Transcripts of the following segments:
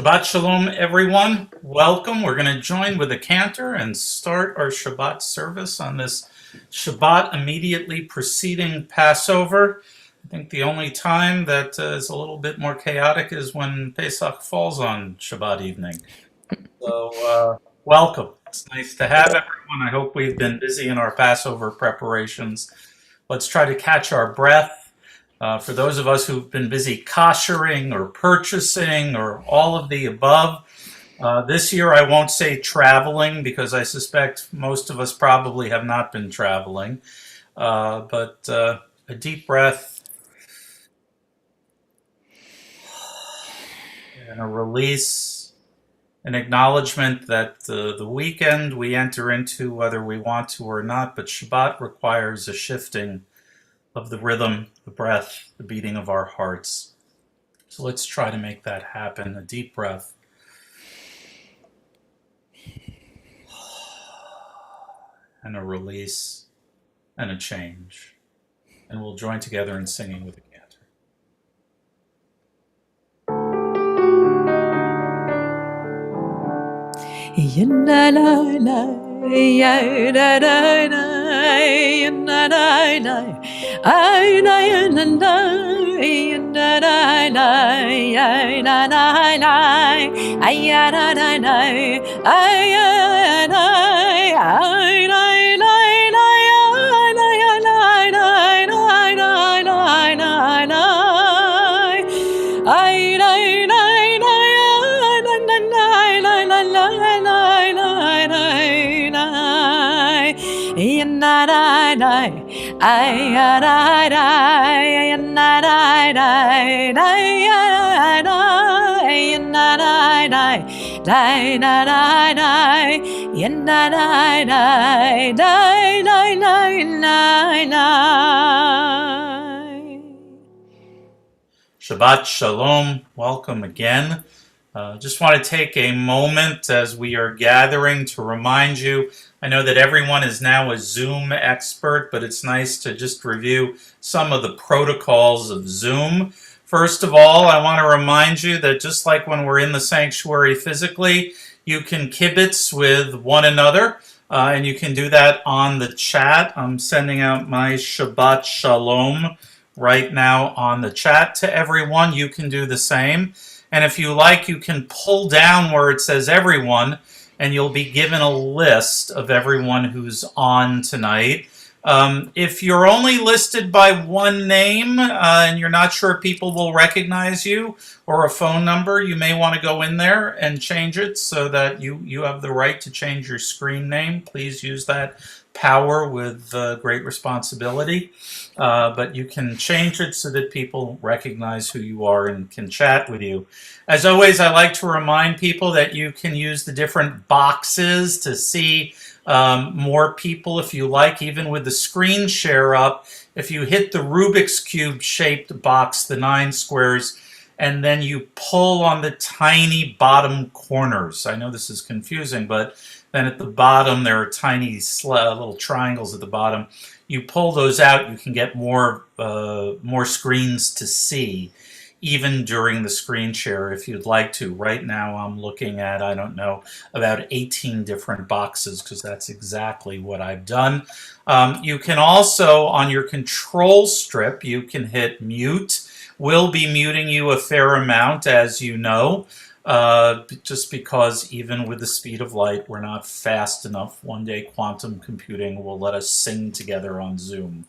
Shabbat Shalom, everyone. Welcome. We're going to join with a cantor and start our Shabbat service on this Shabbat immediately preceding Passover. I think the only time that is a little bit more chaotic is when Pesach falls on Shabbat evening. So, welcome. It's nice to have everyone. I hope we've been busy in our Passover preparations. Let's try to catch our breath. For those of us who've been busy koshering or purchasing or all of the above, this year I won't say traveling because I suspect most of us probably have not been traveling. But a deep breath and a release, an acknowledgement that the weekend we enter into, whether we want to or not, but Shabbat requires a shifting of the rhythm, the breath, the beating of our hearts. So let's try to make that happen. A deep breath. And a release and a change. And we'll join together in singing with the cantor. Shabbat Shalom. Welcome again. Just want to take a moment as we are gathering to remind you. I know that everyone is now a Zoom expert, but it's nice to just review some of the protocols of Zoom. First of all, I want to remind you that just like when we're in the sanctuary physically, you can kibitz with one another, and you can do that on the chat. I'm sending out my Shabbat Shalom right now on the chat to everyone. You can do the same. And if you like, you can pull down where it says everyone, and you'll be given a list of everyone who's on tonight. If you're only listed by one name and you're not sure people will recognize you or a phone number, you may want to go in there and change it so that you have the right to change your screen name. Please use that power with great responsibility. But you can change it so that people recognize who you are and can chat with you. As always, I like to remind people that you can use the different boxes to see more people if you like, even with the screen share up. If you hit the Rubik's Cube shaped box, the 9 squares, and then you pull on the tiny bottom corners. I know this is confusing, but then at the bottom there are tiny little triangles at the bottom. You pull those out, you can get more screens to see, even during the screen share if you'd like to. Right now I'm looking at, I don't know, about 18 different boxes because that's exactly what I've done. You can also, on your control strip, you can hit mute. We'll be muting you a fair amount, as you know, just because even with the speed of light, we're not fast enough. One day quantum computing will let us sing together on Zoom,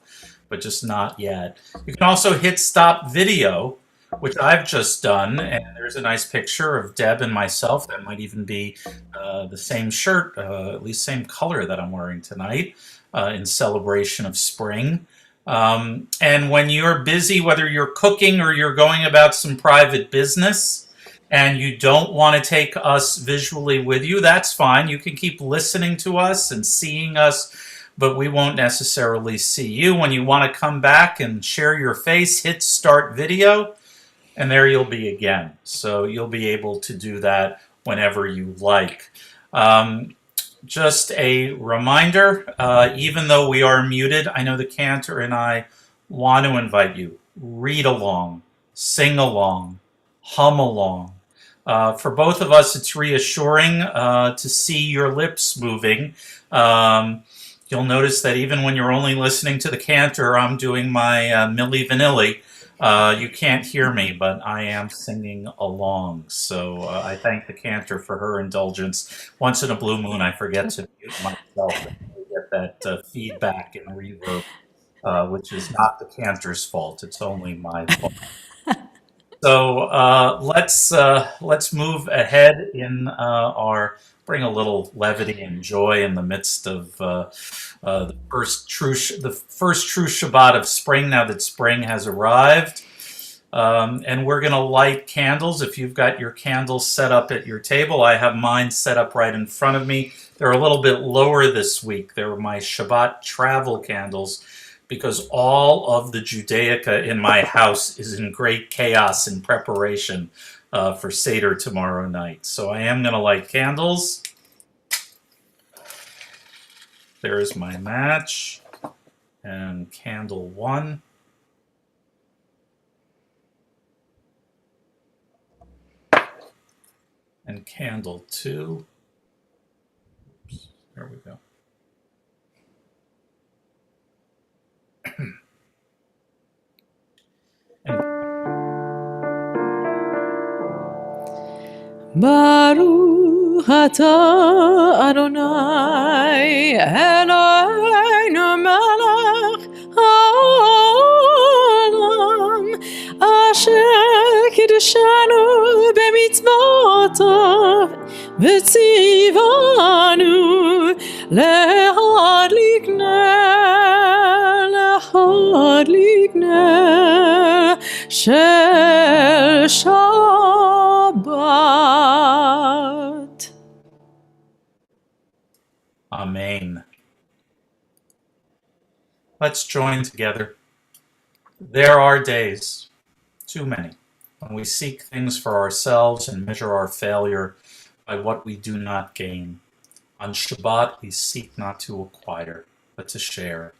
but just not yet. You can also hit stop video, which I've just done, and there's a nice picture of Deb and myself. That might even be the same shirt, at least same color that I'm wearing tonight, in celebration of spring. And when you're busy, whether you're cooking or you're going about some private business, and you don't want to take us visually with you, that's fine. You can keep listening to us and seeing us, but we won't necessarily see you. When you want to come back and share your face, hit start video, and there you'll be again. So you'll be able to do that whenever you like. Just a reminder, even though we are muted, I know the cantor and I want to invite you. Read along, sing along, hum along. For both of us, it's reassuring to see your lips moving. You'll notice that even when you're only listening to the cantor, I'm doing my Milli Vanilli. You can't hear me, but I am singing along. So I thank the cantor for her indulgence. Once in a blue moon, I forget to mute myself and get that feedback and reverb, which is not the cantor's fault. It's only my fault. So let's move ahead in our bring a little levity and joy in the midst of the first true Shabbat of spring. Now that spring has arrived, and we're going to light candles. If you've got your candles set up at your table, I have mine set up right in front of me. They're a little bit lower this week. They're my Shabbat travel candles, because all of the Judaica in my house is in great chaos in preparation for Seder tomorrow night. So I am going to light candles. There's my match. And candle 1. And candle 2. Oops, there we go. Baruch atah Adonai Eloheinu melech haolam asher kiddushanu b'mitzvotav v'tzivanu להדליק נר של Shabbat. Amen. Let's join together. There are days, too many, when we seek things for ourselves and measure our failure by what we do not gain. On Shabbat, we seek not to acquire, but to share.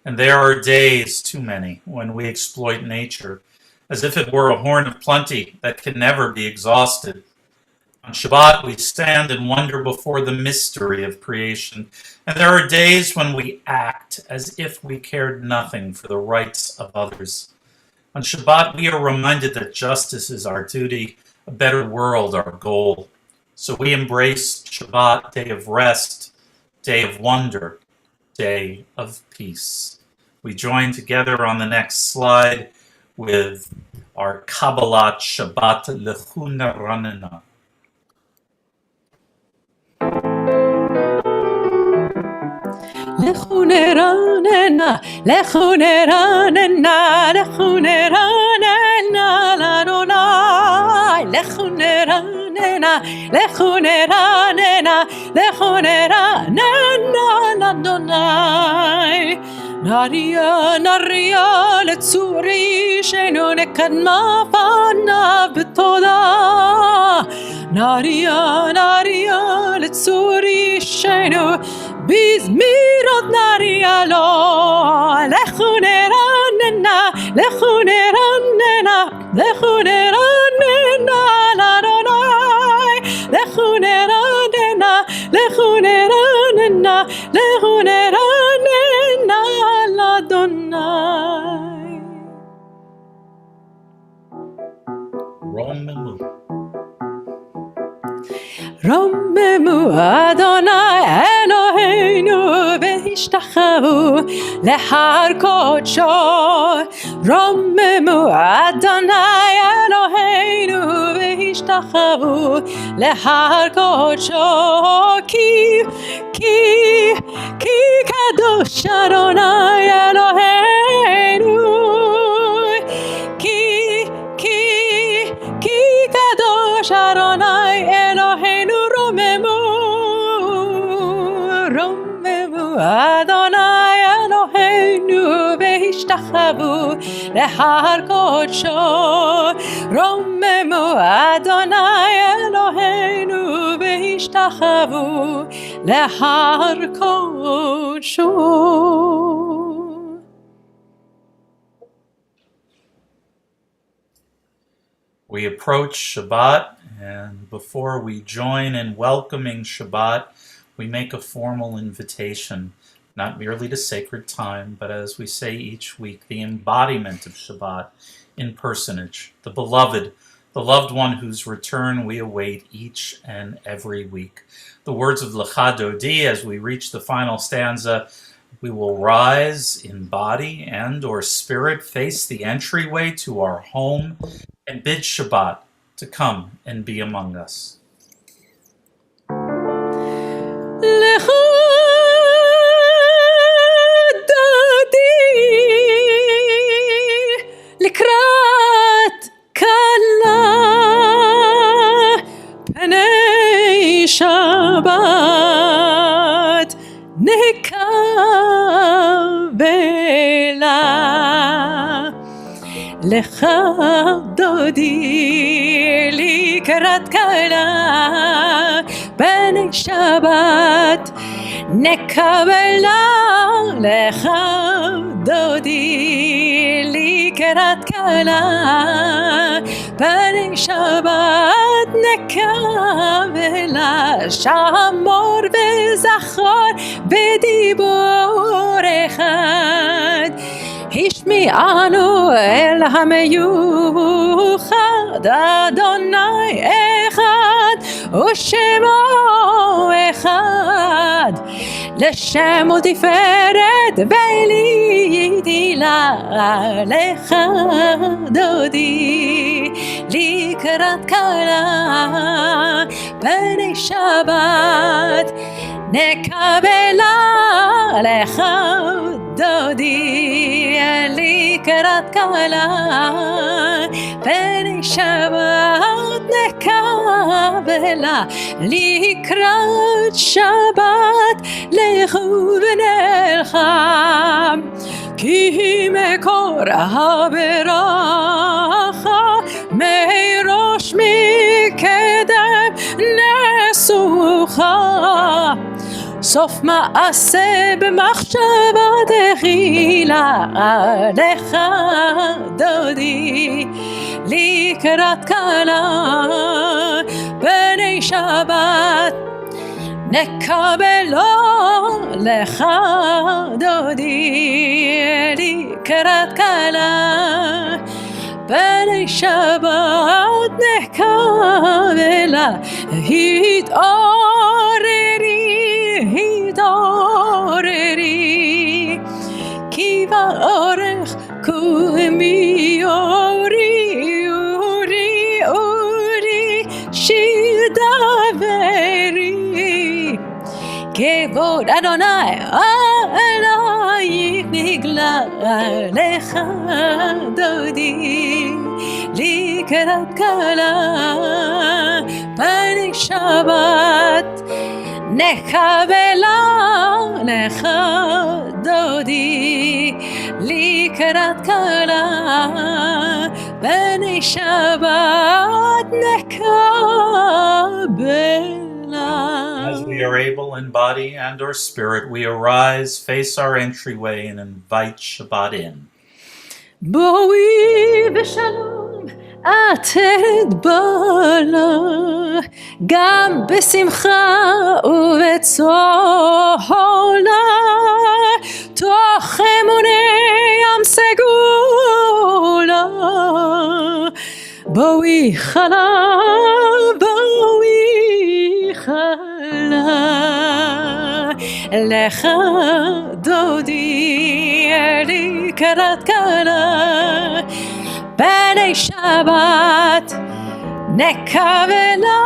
And there are days, too many, when we exploit nature as if it were a horn of plenty that can never be exhausted. On Shabbat, we stand and wonder before the mystery of creation. And there are days when we act as if we cared nothing for the rights of others. On Shabbat, we are reminded that justice is our duty, a better world our goal. So we embrace Shabbat, day of rest, day of wonder, day of peace. We join together on the next slide with our Kabbalat Shabbat Lechuna Ranena. Lechuneranena, lechuneranena, lechuneranena, l'Adonai. Lechuneranena, lechuneranena, lechuneranena, l'Adonai. Naria, naria, letzuri, shenu nekadma fanav b'toda. Naria, naria, letzuri, shenu bizmirot naria lo. Lechuneranena, lechuneranena, lechuneranena, l'Adonai. Lechuneranena, lechuneranena, lechuneranena, l'Adonai. Romemu. רוממו אדוני אלוהינו והשתחוו להר קודשו. רוממו אדוני אלוהינו והשתחוו להר קודשו. כי קדוש אדוני אלוהינו. כי קדוש אדוני אלוהינו. רוממו אדוני אלוהינו והשתחוו להר קודשו. רוממו אדוני אלוהינו והשתחוו להר קודשו. We approach Shabbat, And before we join in welcoming Shabbat, we make a formal invitation, not merely to sacred time, but as we say each week, the embodiment of Shabbat in personage, the beloved, the loved one whose return we await each and every week. The words of Lecha Dodi as we reach the final stanza: we will rise in body and or spirit, face the entryway to our home, and bid Shabbat to come and be among us. לקראת כלה פני שבת נקבלה לך דודי לקראת כלה פני שבת נקבלה לך דודי לקראת כלה פני שבת נקבלה שמור וזכור בדיבור אחד השמיענו אל המיוחד אדוני אחד ושמו אחד לשם ולתפארת ולתהילה לך דודי לקראת כלה פני שבת נקבלה לך דודי לקראת כלה פני שבת נקבלה לקראת שבת לכו ונלכה כי מקור הברכה מראש מקדם נסוכה סוף מעשה במחשבה תחילה לך דודי לקראת כלה פני שבת נקבלה לך דודי לקראת כלה פני שבת נקבלה התעוררי כי באורך קומי אורי שדברי כבוד אדוני עלייך נגלה לך דודי לקראת כלה פני שבת נקבלה לך דודי לקראת כלה פני שבת נקבלה. As we are able in body and or spirit, we arise, face our entryway, and invite Shabbat in. בואי בשלום עתיד בלה גם בשמחה ובצהלה תוך אמוני ים סגולה בואי חלה לך דודי לקראת כלה פני שבת נקבלה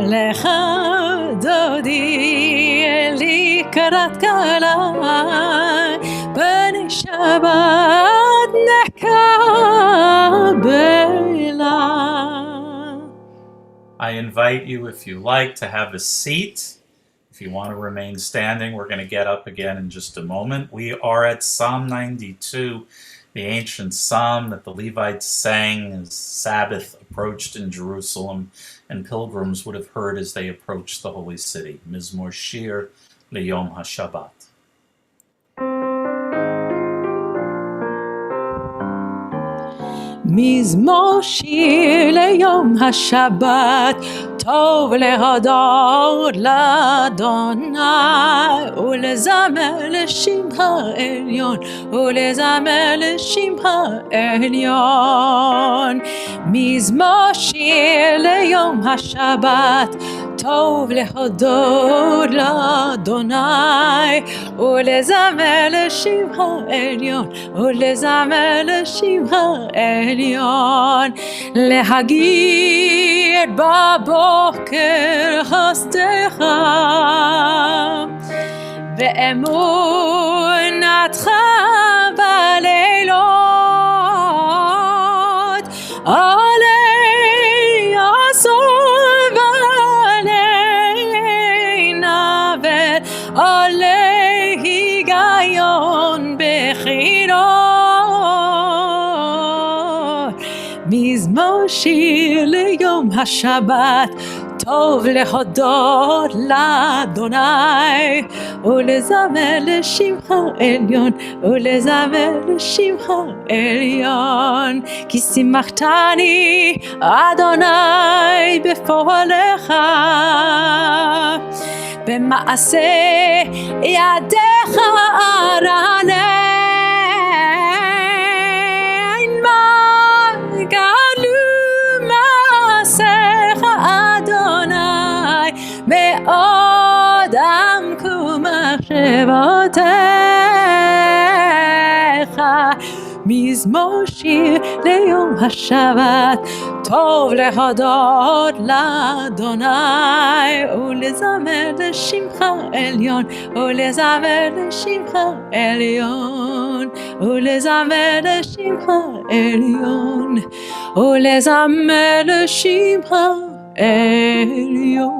לך דודי לקראת כלה פני שבת נקבלה. I invite you, if you like, to have a seat. If you want to remain standing, we're going to get up again in just a moment. We are at Psalm 92, the ancient psalm that the Levites sang as Sabbath approached in Jerusalem and pilgrims would have heard as they approached the holy city. Mizmor Shir Leyom HaShabbat. מזמור שיר ליום השבת, טוב להודות לאדוני ולזמר לשם העליון, ולזמר לשם העליון. מזמור שיר ליום השבת, טוב להודות לאדוני ולזמר לשם העליון, ולזמר לשם העליון. להגיד בבוקר חסדך ואמונתך בלילות, עלי עשור ועלי נבל, עלי היגיון בחירות. מזמור שיר ליום השבת, טוב להודות לאדוני ולזמר לשם העליון, ולזמר לשם העליון. כי שימחתני אדוני בפועלך, במעשה ידיך ארענן. מה גדלו מעשיך אדוני, מאוד עמקו מחשבותיך. מזמור שיר ליום השבת, טוב להודות לאדוני ולזמר לשמך עליון, ולזמר לשמך עליון, ולזמר לשמך עליון, ולזמר לשמך עליון.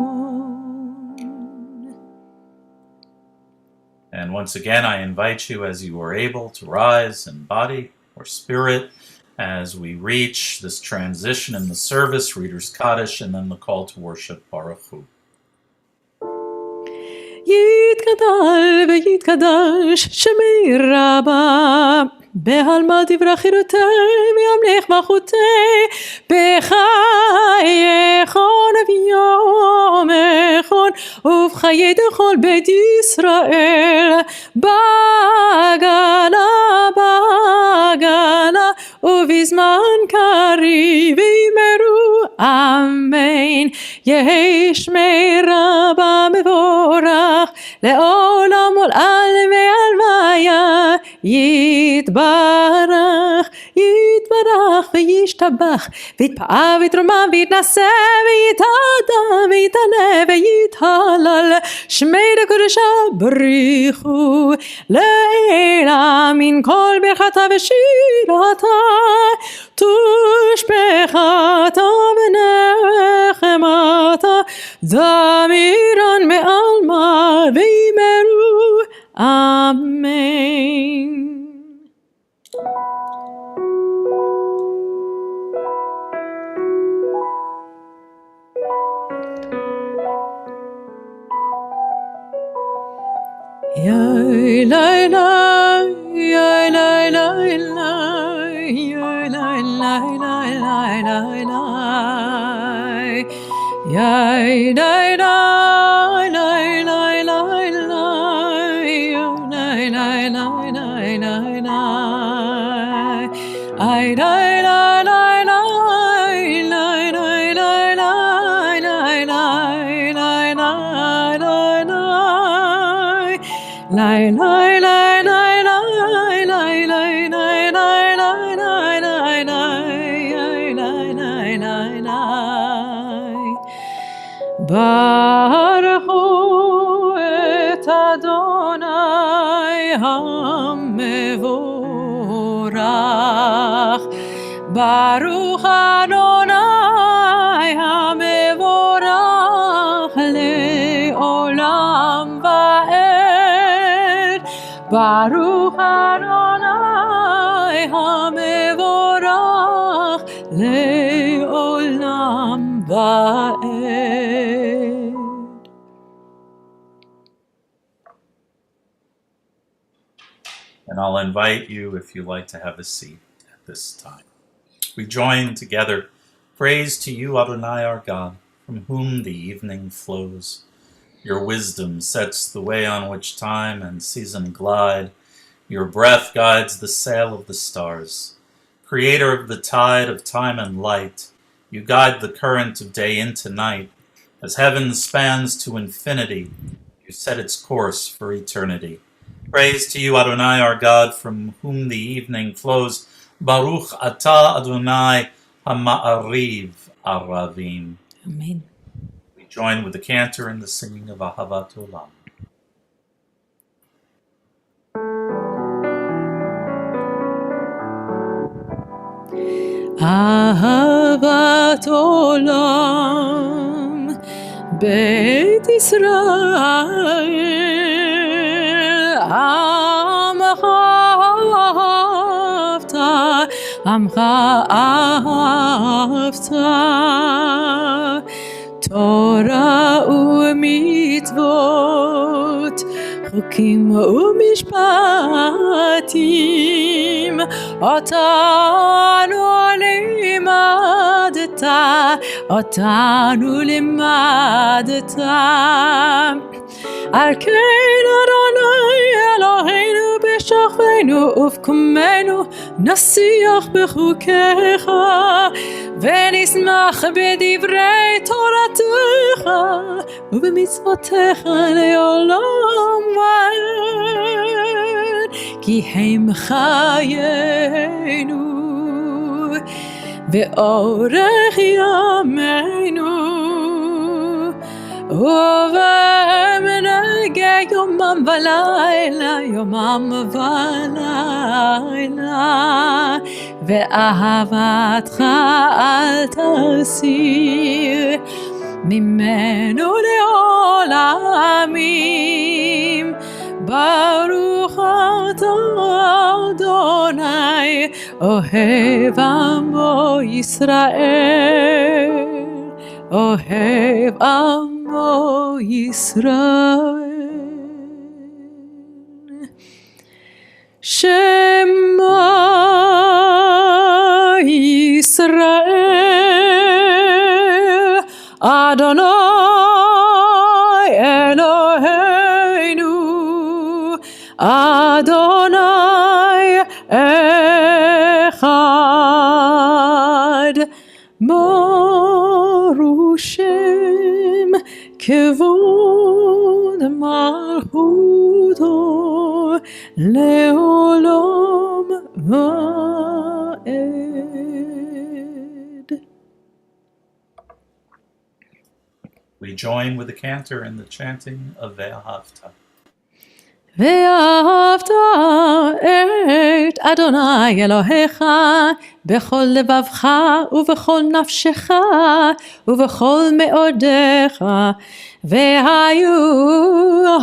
And once again, I invite you, as you are able, to rise in body or spirit as we reach this transition in the service, Reader's Kaddish, and then the call to worship, Baruch Hu. יתגדל ויתקדש שמי רבה, בעלמא דברי חירותי וימליך מלכותי, בחייכון וביומכון ובחיי דכל בית ישראל, בגלה בגלה ובזמן קריב יאמרו אמן. יהי שמי רבה מבורך לעולם ולעלמי הלוויה, יתברך יתברך וישתבח ויתפאר ויתרומם ויתנשא ויתהדר ויתעלה ויתהלל, שמי לקודשה בריחו לעילה מן כל ברכתה ושירתה, תושבחתה ונחמתה, זמירן מעלמא ויאמרו אמן. Yai lai lai, yai lai lai lai, yai lai lai lai lai lai lai, yai lai lai lai lai lai lai, yai lai lai lai lai lai, ai lai lai lai lai lai lai lai lai lai lai lai lai. Lai lai lai lai lai lai lai lai lai lai lai lai lai lai lai lai. ברכו את אדוני המבורך, ברוך אדוני המבורך לעולם ועד, ברוך אדוני המבורך לעולם ועד. And I'll invite you, if you like, to have a seat at this time. We join together. Praise to you, Adonai our God, from whom the evening flows. Your wisdom sets the way on which time and season glide. Your breath guides the sail of the stars. Creator of the tide of time and light, you guide the current of day into night. As heaven spans to infinity, you set its course for eternity. Praise to you, Adonai our God, from whom the evening flows. Baruch atah Adonai ha'ma'ariv aravim. Amen. We join with the cantor in the singing of Ahavat Olam. אהבת עולם בית ישראל עמך אהבת עמך אהבת תורה ומצוות חוקים ומשפטים אותנו לימדת אותנו לימדת על כן אדוני אלוהינו בשוכבנו ובקומנו נשיח בחוקיך ונשמח בדברי תורתך ובמצוותיך לעולם ועד כי הם חיינו ואורך ימינו ובהם נגע יומם ולילה יומם ולילה ואהבתך אל תסיר ממנו לעולמים ברוך אתה אדוני אוהב עמו ישראל אוהב עמו ישראל שמע ישראל אדוני אלוהינו אדוני אחד ברוך שם כבוד מלכותו לעולם ועד. We join with the cantor in the chanting of Ve'ahavta. ואהבת את אדוני אלוהיך בכל לבבך ובכל נפשך ובכל מאודיך והיו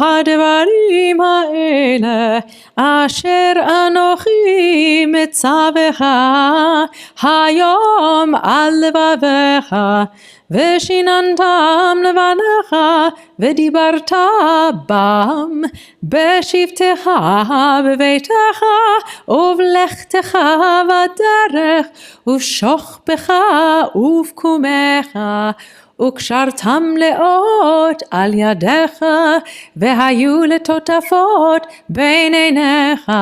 הדברים האלה אשר אנוכי מצווך היום על לבביך ושיננתם לבניך ודיברת בם בשבתך בביתך ובלכתך בדרך ובשוכבך ובקומך וקשרתם לאות על ידיך והיו לטוטפות בין עיניך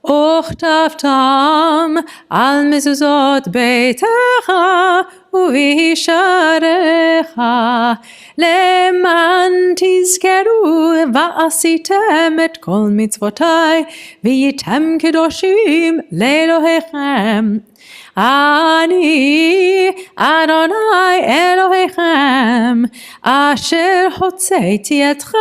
וכתבתם על מזוזות ביתך ובישעריך למען תזכרו ועשיתם את כל מצוותיי והייתם קדושים לאלוהיכם אני אדוני אלוהיכם אשר הוצאתי אתכם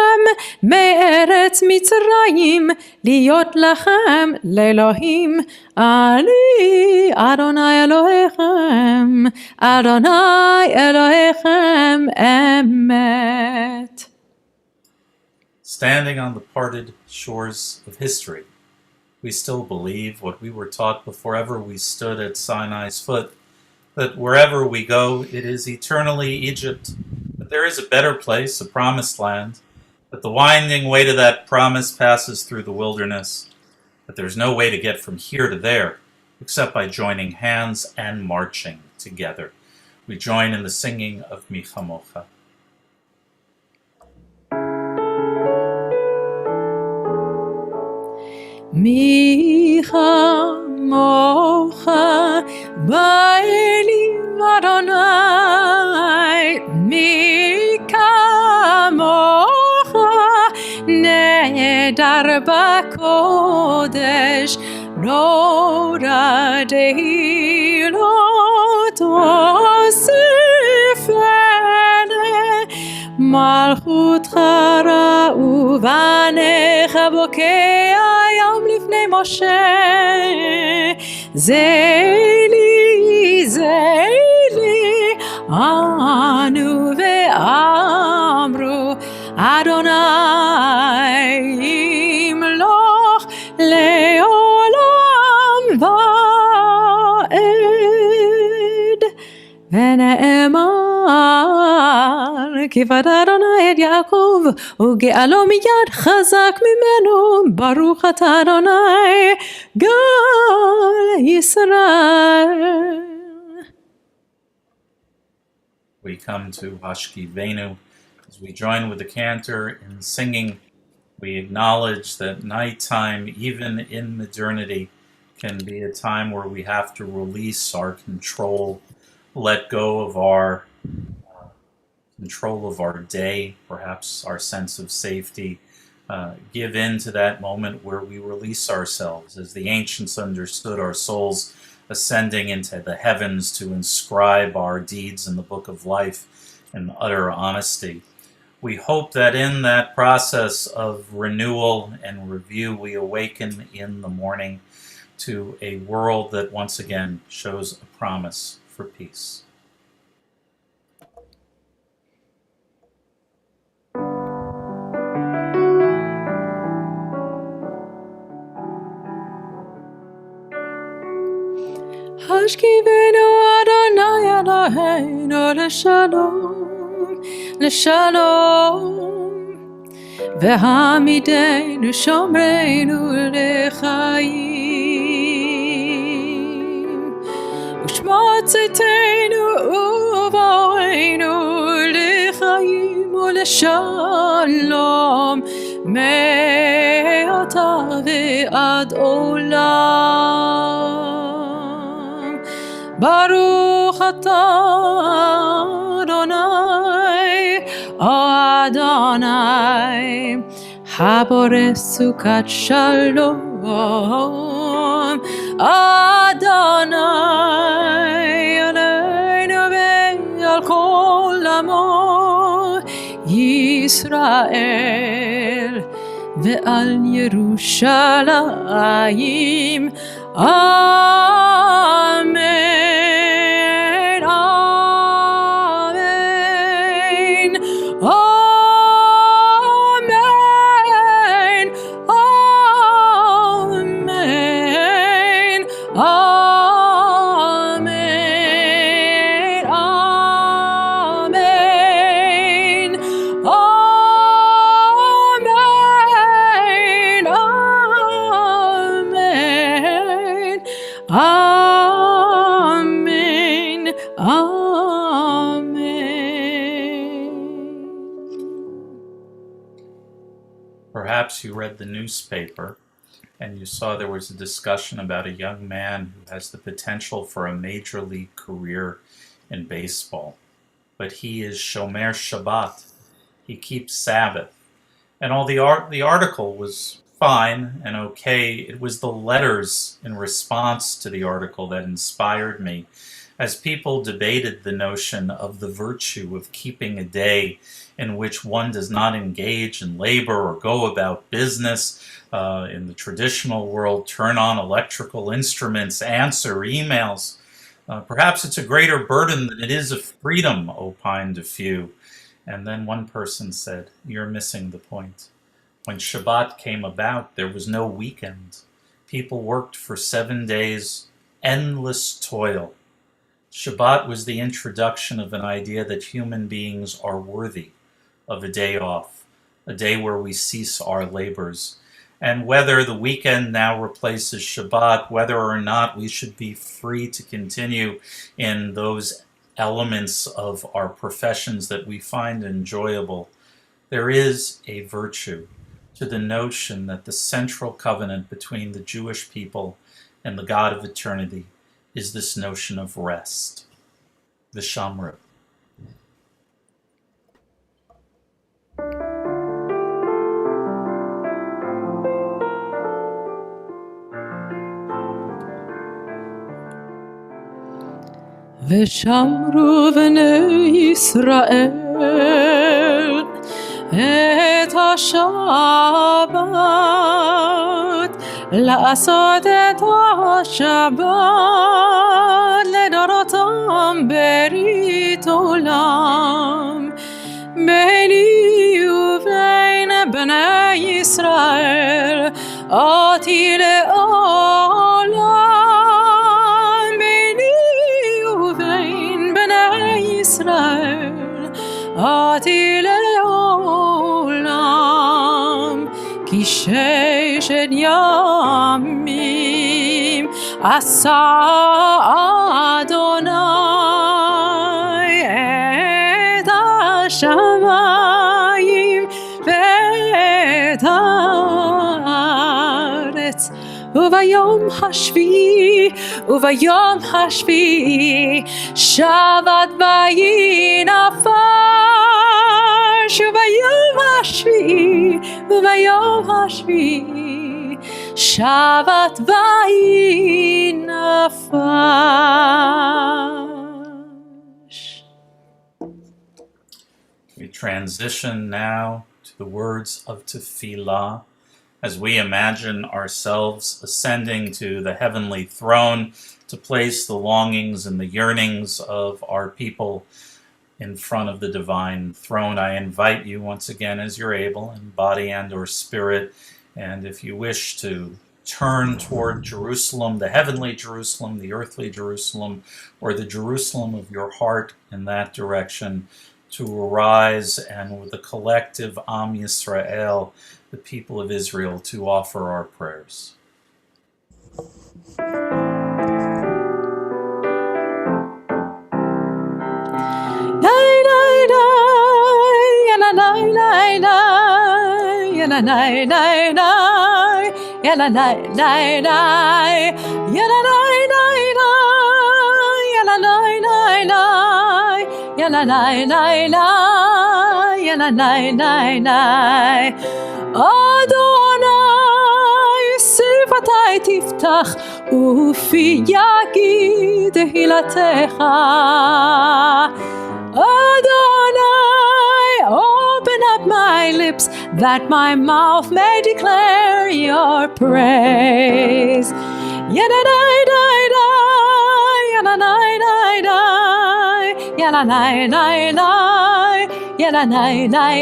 מארץ מצרים להיות לכם לאלוהים אני אדוני אלוהיכם אדוני אלוהיכם אמת. Standing on the parted shores of history, we still believe what we were taught before ever we stood at Sinai's foot, that wherever we go, it is eternally Egypt, that there is a better place, a promised land, that the winding way to that promise passes through the wilderness, that there's no way to get from here to there, except by joining hands and marching together. We join in the singing of Mi Chamocha. Mi chamocha ba'elim Adonai, mi kamocha nehedar b'kodesh, nora dehilot osifene, malchutcha ra'u v'anecha bokei hayam lifnei Moshe. Zeli, zeli, anu ve'amru, Adonai yimloch le'olam va'ed. ונאמר, כיפת אדוני את יעקב, וגאלו מיד חזק ממנו, ברוך אתה אדוני, גאל ישראל. We come to Hashkivenu as we join with the cantor in singing. We acknowledge that nighttime, even in modernity, can be a time where we have to release our control, let go of our control of our day, perhaps our sense of safety, give in to that moment where we release ourselves, as the ancients understood our souls ascending into the heavens to inscribe our deeds in the book of life in utter honesty. We hope that in that process of renewal and review, we awaken in the morning to a world that once again shows a promise for peace. השכיבנו אדוני אלוהינו לשלום, לשלום, והעמידנו שומרנו לחיים, ושמור צאתנו ובואנו לחיים ולשלום, מעתה ועד עולם. ברוך אתה אדוני, אדוני, הבורא סוכת שלום, אדוני, עלינו ועל כל עמו ישראל, ועל ירושלים, אמן, אמן, אמן, אמן, אמן, אמן, Amen. Amen. Perhaps you read the newspaper and you saw there was a discussion about a young man who has the potential for a major league career in baseball. But he is Shomer Shabbat. He keeps Sabbath. And all the article was fine and okay. It was the letters in response to the article that inspired me, as people debated the notion of the virtue of keeping a day in which one does not engage in labor or go about business. In the traditional world, turn on electrical instruments, answer emails. Perhaps it's a greater burden than it is of freedom, opined a few. And then one person said, "You're missing the point. When Shabbat came about, there was no weekend. People worked for 7 days, endless toil. Shabbat was the introduction of an idea that human beings are worthy of a day off, a day where we cease our labors. and whether the weekend now replaces Shabbat, whether or not we should be free to continue in those elements of our professions that we find enjoyable, there is a virtue to the notion that the central covenant between the Jewish people and the God of eternity is this notion of rest, the Shamru. ושמרו בני ישראל את השבת, לעשות את השבת לדורותם ברית עולם, ביני ובין בני ישראל אותי לעולם, ביני ובין בני ישראל אותי לעולם, כי ששת ימים עשה אדוני את השמיים ואת הארץ, וביום השביעי שבת ויהי נפש, וביום השביעי שבת ויהי נפש. We transition now to the words of tefillah as we imagine ourselves ascending to the heavenly throne to place the longings and the yearnings of our people in front of the divine throne. I invite you once again, as you're able, in body and or spirit, and if you wish to turn toward Jerusalem, the heavenly Jerusalem, the earthly Jerusalem, or the Jerusalem of your heart in that direction, to arise and with the collective Am Yisrael, the people of Israel, to offer our prayers. אדוני שפתי תפתח ופי יגיד תהילתך. Adonai, open up my lips that my mouth may declare your praise. Yananai, yananai, yananai, yananai, yananai, yananai,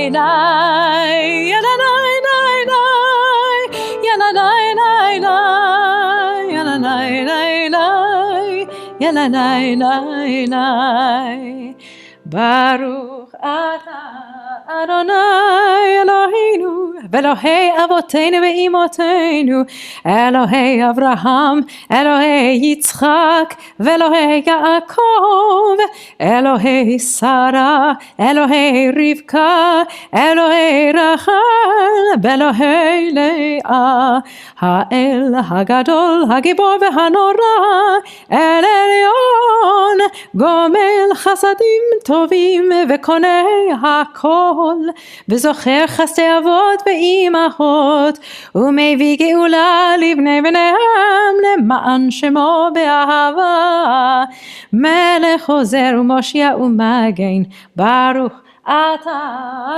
Baruch atah Adonai Eloheinu Velohei Avotenu ve'imotenu, Elohei Avraham, Elohei Yitzchak, Velohei Yaakov, Elohei Sarah, Elohei Rivka, Elohei Rachel, Velohei Leah, Ha'el Hagadol, Hagibor ve'hanora, El Elyon, Gomel Chasadim Tovim ve'konei hakol, V'zocher chasdei avot ואימהות, ומביא גאולה לבני בניהם למען שמו באהבה. מלך עוזר ומושיע ומגן, ברוך אתה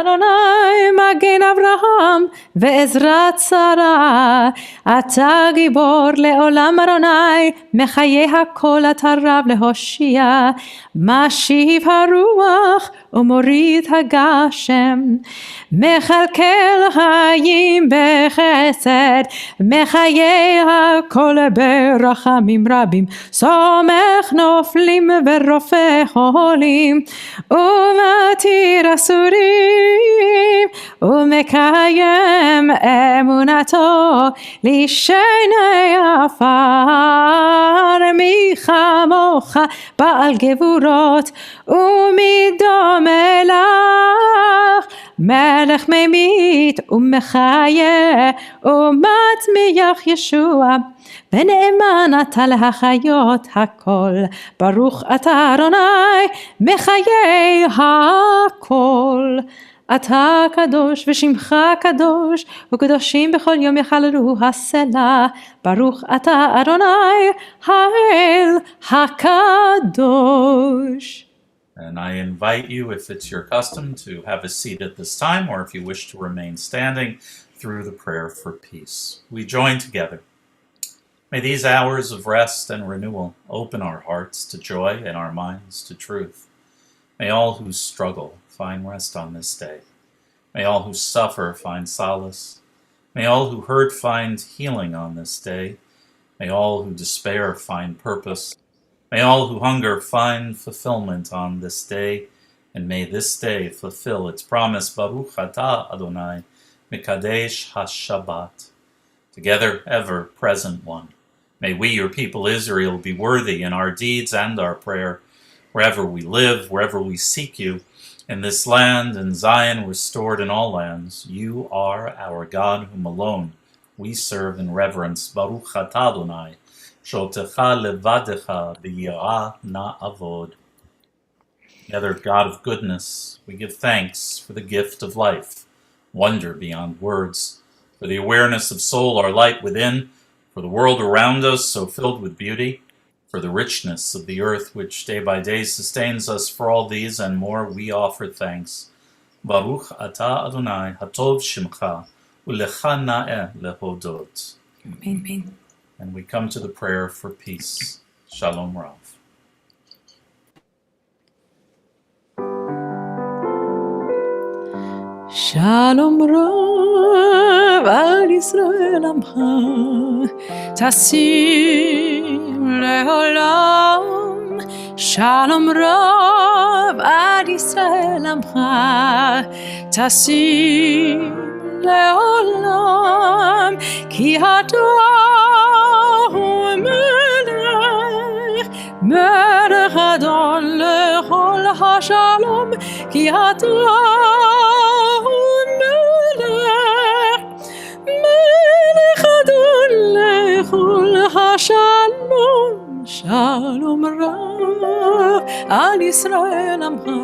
אדוני מגן אברהם ועזרת שרה. אתה גיבור לעולם אדוני, מחיה הכל אתה רב להושיע. משיב הרוח ומוריד הגשם, מכלכל חיים בחסד, מחיה הכל ברחמים רבים. סומך נופלים ורופא חולים, ומתיר משחיר אסורים ומקיים אמונתו לשני עפר. מי כמוך בעל גבורות ומדומה לך, מלך ממית ומחיה ומצמיח ישוע, ונאמן אתה להחיות הכל. ברוך אתה אדוני מחיי הכל. אתה קדוש ושמך קדוש, וקדושים בכל יום יחללו הסלע. ברוך אתה אדוני האל הקדוש. And I invite you, if it's your custom, to have a seat at this time, or if you wish to remain standing, through the prayer for peace. We join together. May these hours of rest and renewal open our hearts to joy and our minds to truth. May all who struggle find rest on this day. May all who suffer find solace. May all who hurt find healing on this day. May all who despair find purpose. May all who hunger find fulfillment on this day, and may this day fulfill its promise. Baruch atah Adonai, Mekadesh HaShabbat. Together, ever present one. May we, your people Israel, be worthy in our deeds and our prayer, wherever we live, wherever we seek you, in this land, in Zion, restored in all lands. You are our God, whom alone we serve in reverence. Baruch atah Adonai, Shotecha levadecha b'yirah na'avod. Together, God of goodness, we give thanks for the gift of life, wonder beyond words, for the awareness of soul, our light within, for the world around us so filled with beauty, for the richness of the earth which day by day sustains us. For all these and more we offer thanks. Baruch atah Adonai, hatov shimcha, ulecha na'eh lehodot. Amen. And we come to the prayer for peace. Shalom Rav. Shalom Rav al Yisrael Amcha, Tasim leolam. Shalom Rav al Yisrael Amcha, Tasim leolam. Ki hu melech, melech adon lechol hashalom. Ki Shalom, Shalom Rav al Yisrael Amcha,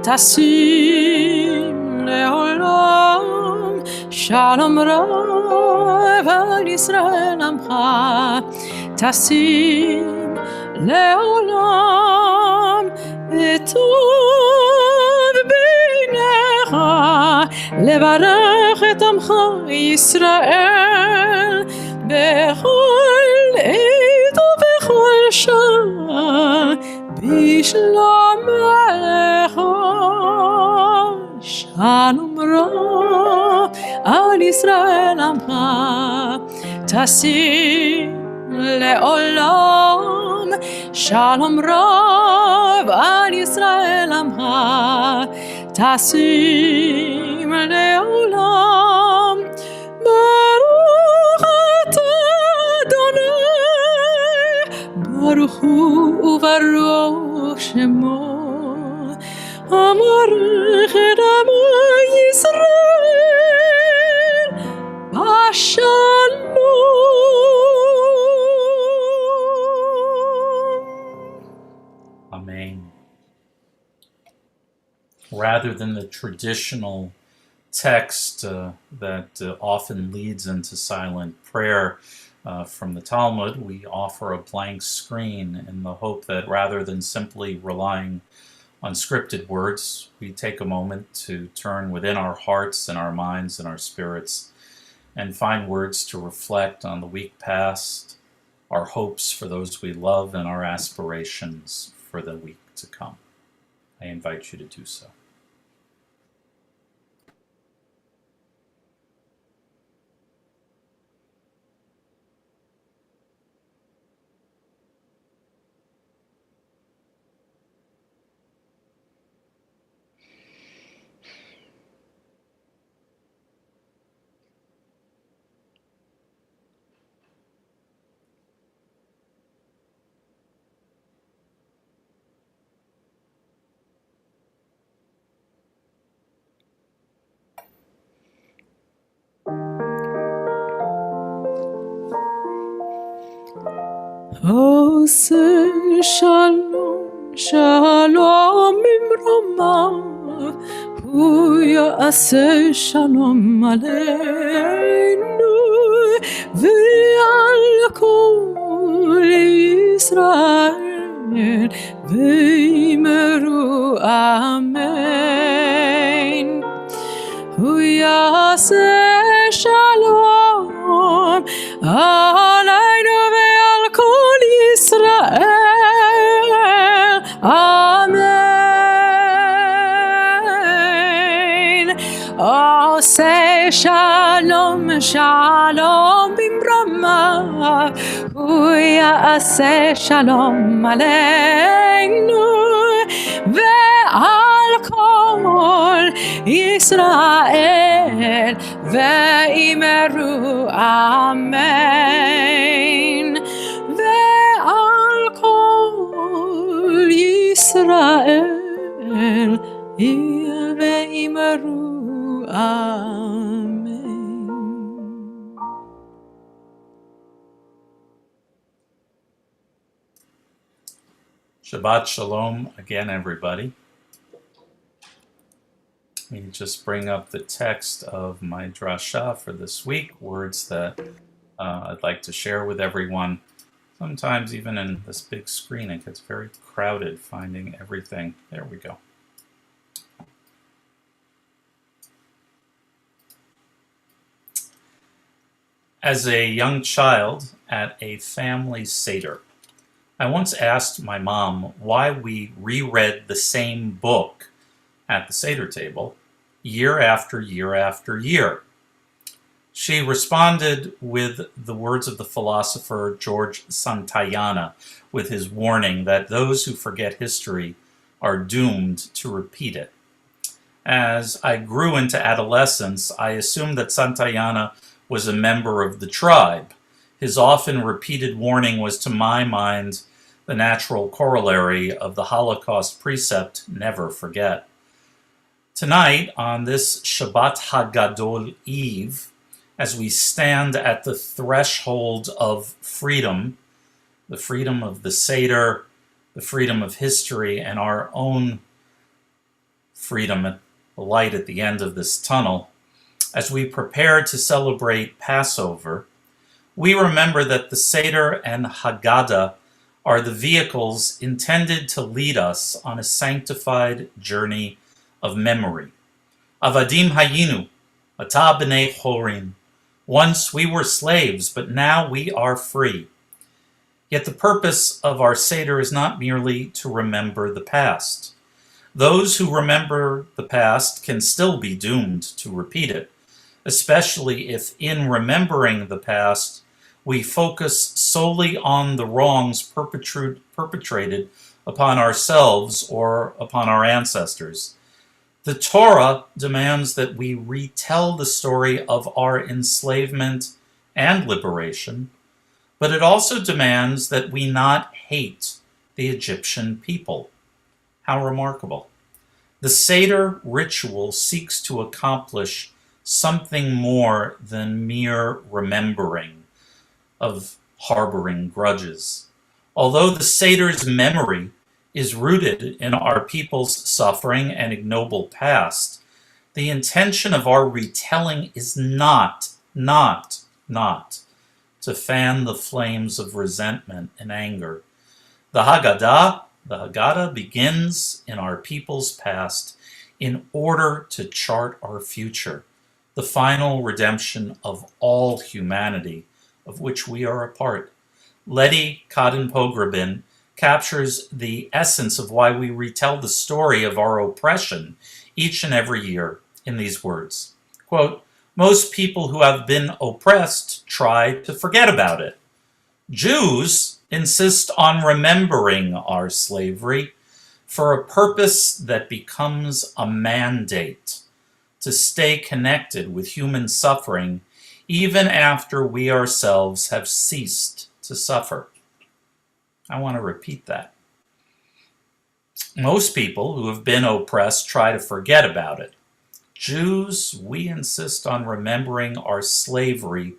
Tasim leolam. Shalom Rav al Yisrael Amcha, Tasim leolam. Etov beinecha levarech et Amcha Yisrael bechol עת ובכל שעה בשלומך. שלום רב על ישראל עמך, תשים לעולם. שלום רב על ישראל עמך, תשים לעולם. ברוך אתה אדוני, ברוך הוא וברוך שמו, המורך את עמו ישראל בשלום. Amen. Rather than the traditional text that often leads into silent prayer from the Talmud, we offer a blank screen in the hope that rather than simply relying on scripted words, we take a moment to turn within our hearts and our minds and our spirits and find words to reflect on the week past, our hopes for those we love, and our aspirations for the week to come. I invite you to do so. עושה שלום, שלום במרומיו, הוא יעשה שלום עלינו ועל כל ישראל, ואמרו אמן. הוא יעשה שלום עלינו ועל כל ישראל, אמן. עושה שלום, שלום במרומיו, הוא יעשה שלום עלינו ועל כל ישראל, ואמרו אמן. ועל כל ישראל, ואמרו אמן. Shabbat Shalom again, everybody. Let me just bring up the text of my drasha for this week, words that I'd like to share with everyone. Sometimes even in this big screen it gets very crowded finding everything. There we go. As a young child at a family Seder, I once asked my mom why we reread the same book at the Seder table year after year after year. She responded with the words of the philosopher George Santayana, with his warning that those who forget history are doomed to repeat it. As I grew into adolescence, I assumed that Santayana was a member of the tribe. His often repeated warning was, to my mind, the natural corollary of the Holocaust precept, never forget. Tonight, on this Shabbat HaGadol Eve, as we stand at the threshold of freedom, the freedom of the Seder, the freedom of history, and our own freedom, the light at the end of this tunnel, as we prepare to celebrate Passover, we remember that the Seder and Haggadah are the vehicles intended to lead us on a sanctified journey of memory. Avadim hayinu, ata b'nei chorin. Once we were slaves, but now we are free. Yet the purpose of our Seder is not merely to remember the past. Those who remember the past can still be doomed to repeat it, especially if in remembering the past we focus solely on the wrongs perpetrated upon ourselves or upon our ancestors. The Torah demands that we retell the story of our enslavement and liberation, but it also demands that we not hate the Egyptian people. How remarkable. The Seder ritual seeks to accomplish something more than mere remembering of harboring grudges. Although the Seder's memory is rooted in our people's suffering and ignoble past, the intention of our retelling is not to fan the flames of resentment and anger. The Haggadah begins in our people's past in order to chart our future, the final redemption of all humanity, of which we are a part. Letty Kadin-Pograbin captures the essence of why we retell the story of our oppression each and every year in these words. Quote, most people who have been oppressed try to forget about it. Jews insist on remembering our slavery for a purpose that becomes a mandate to stay connected with human suffering even after we ourselves have ceased to suffer. I want to repeat that. Most people who have been oppressed try to forget about it. Jews, we insist on remembering our slavery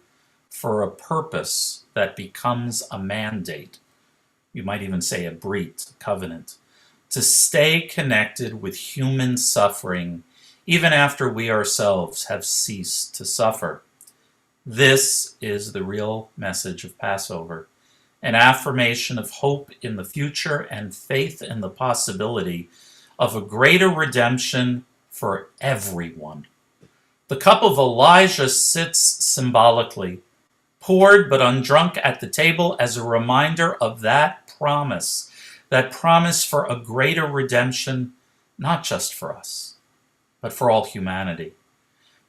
for a purpose that becomes a mandate you might even say a brit, a covenant, to stay connected with human suffering even after we ourselves have ceased to suffer. This is the real message of Passover, an affirmation of hope in the future and faith in the possibility of a greater redemption for everyone. The cup of Elijah sits symbolically, poured but undrunk at the table as a reminder of that promise for a greater redemption, not just for us, but for all humanity.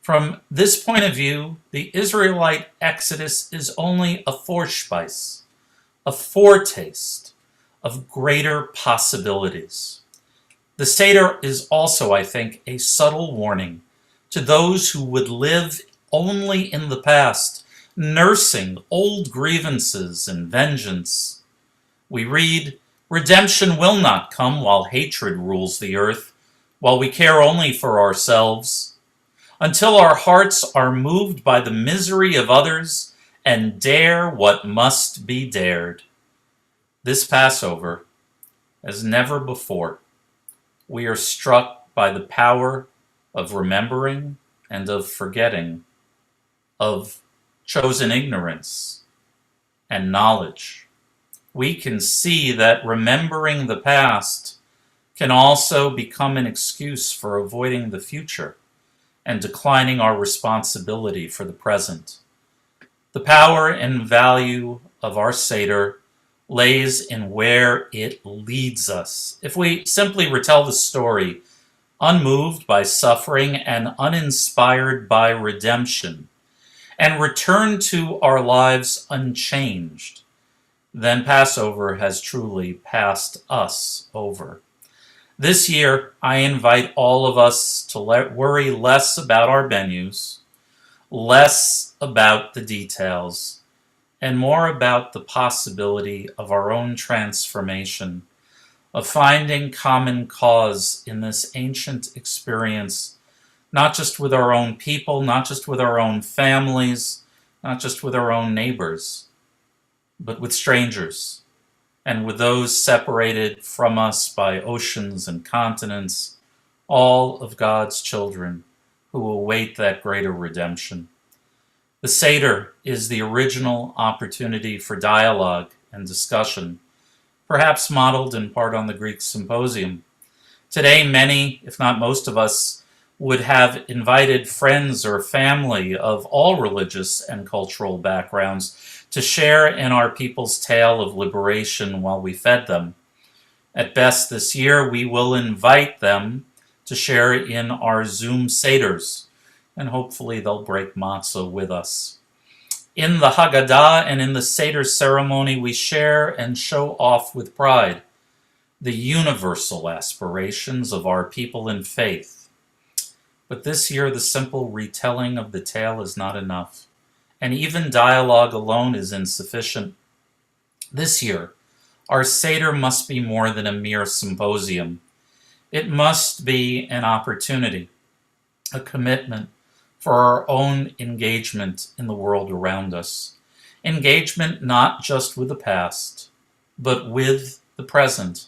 From this point of view, the Israelite Exodus is only a Vorspeise, a foretaste of greater possibilities. The Seder is also, I think, a subtle warning to those who would live only in the past, nursing old grievances and vengeance. We read, "Redemption will not come while hatred rules the earth, while we care only for ourselves, until our hearts are moved by the misery of others and dare what must be dared." This Passover, as never before, we are struck by the power of remembering and of forgetting, of chosen ignorance and knowledge. We can see that remembering the past can also become an excuse for avoiding the future and declining our responsibility for the present. The power and value of our Seder lays in where it leads us. If we simply retell the story, unmoved by suffering and uninspired by redemption, and return to our lives unchanged, then Passover has truly passed us over. This year, I invite all of us to worry less about our menus, less about the details, and more about the possibility of our own transformation, of finding common cause in this ancient experience, not just with our own people, not just with our own families, not just with our own neighbors, but with strangers, and with those separated from us by oceans and continents, all of God's children who await that greater redemption. The Seder is the original opportunity for dialogue and discussion, perhaps modeled in part on the Greek Symposium. Today, many, if not most of us, would have invited friends or family of all religious and cultural backgrounds to share in our people's tale of liberation while we fed them. At best this year, we will invite them to share in our Zoom Seders, and hopefully they'll break matzah with us. In the Haggadah and in the Seder ceremony, we share and show off with pride the universal aspirations of our people in faith. But this year, the simple retelling of the tale is not enough, and even dialogue alone is insufficient. This year, our Seder must be more than a mere symposium. It must be an opportunity, a commitment for our own engagement in the world around us. Engagement not just with the past, but with the present,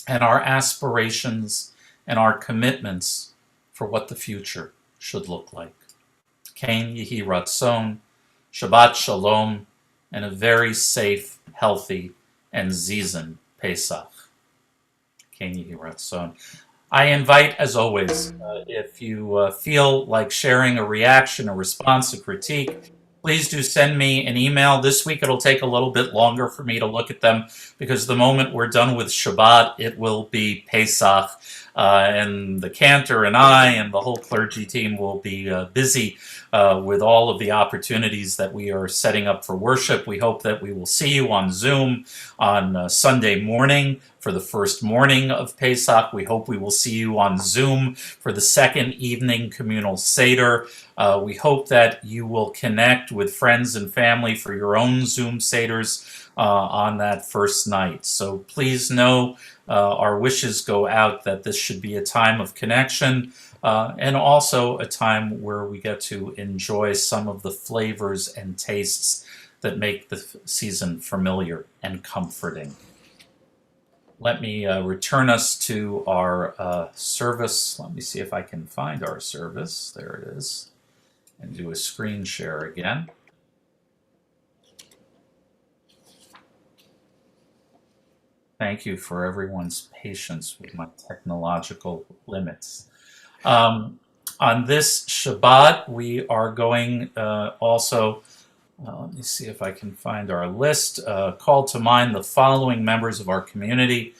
and our aspirations and our commitments for what the future should look like. Kain Yehi Ratzon, Shabbat Shalom, and a very safe, healthy, and Zizen Pesach. Kain Yehi Ratzon. I invite, as always, if you feel like sharing a reaction, a response, a critique, please do send me an email. This week it'll take a little bit longer for me to look at them because the moment we're done with Shabbat, it will be Pesach. And the cantor and I and the whole clergy team will be busy with all of the opportunities that we are setting up for worship. We hope that we will see you on Zoom on Sunday morning for the first morning of Pesach. We hope we will see you on Zoom for the second evening communal Seder. We hope that you will connect with friends and family for your own Zoom Seders on that first night. So please know our wishes go out that this should be a time of connection and also a time where we get to enjoy some of the flavors and tastes that make the season familiar and comforting. let me return us to our service. Let me see if I can find our service. There it is. And do a screen share again. Thank you for everyone's patience with my technological limits. On this Shabbat, we are going also, let me see if I can find our list, call to mind the following members of our community,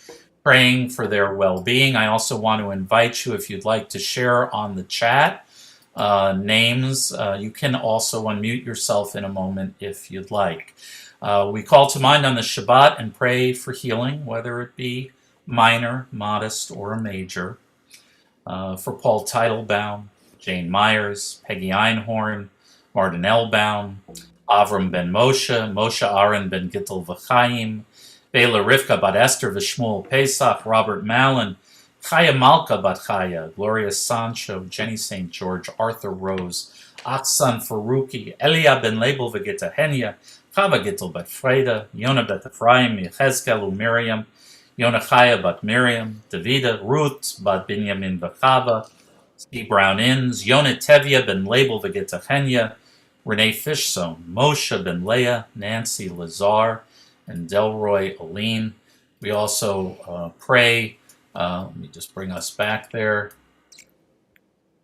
praying for their well-being. I also want to invite you, if you'd like to share on the chat names. You can also unmute yourself in a moment if you'd like. We call to mind on the Shabbat and pray for healing, whether it be minor, modest, or major. For Paul Teitelbaum, Jane Myers, Peggy Einhorn, Martin Elbaum, Avram ben Moshe, Moshe Aaron ben Gittel v'Chaim, Bela Rivka bat Esther v'Shmuel Pesach, Robert Mallon, Chaya Malka bat Chaya, Gloria Sancho, Jenny St. George, Arthur Rose, Aksan Faruqi, Elia ben Label v'Gita Henya, Chava Gittel bat Freda, Yonah bet Ephraim, Yechezkel u'Miriam, Yonah Chaya bat Miriam, Davida, Ruth bat Binyamin v'Chava, Steve Brown Inns, Yonah Tevya ben Label v'Gita Henya, Renee Fishzone, Moshe ben Leah, Nancy Lazar, and Delroy Aline. We also pray, let me just bring us back there,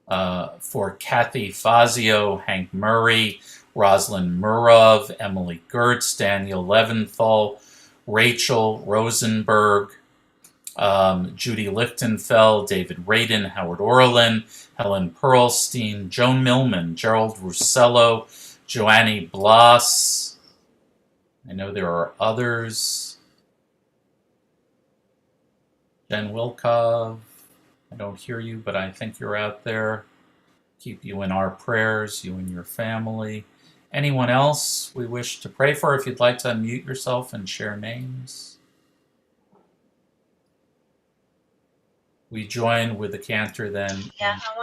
for Kathy Fazio, Hank Murray, Rosalind Murov, Emily Gertz, Daniel Leventhal, Rachel Rosenberg, Judy Lichtenfeld, David Radin, Howard Orlin, Helen Perlstein, Joan Millman, Gerald Russello, Joannie Bloss. I know there are others. Jen Wilkov. I don't hear you, but I think you're out there. Keep you in our prayers, you and your family. Anyone else we wish to pray for? If you'd like to unmute yourself and share names. We join with the cantor then. Yeah, I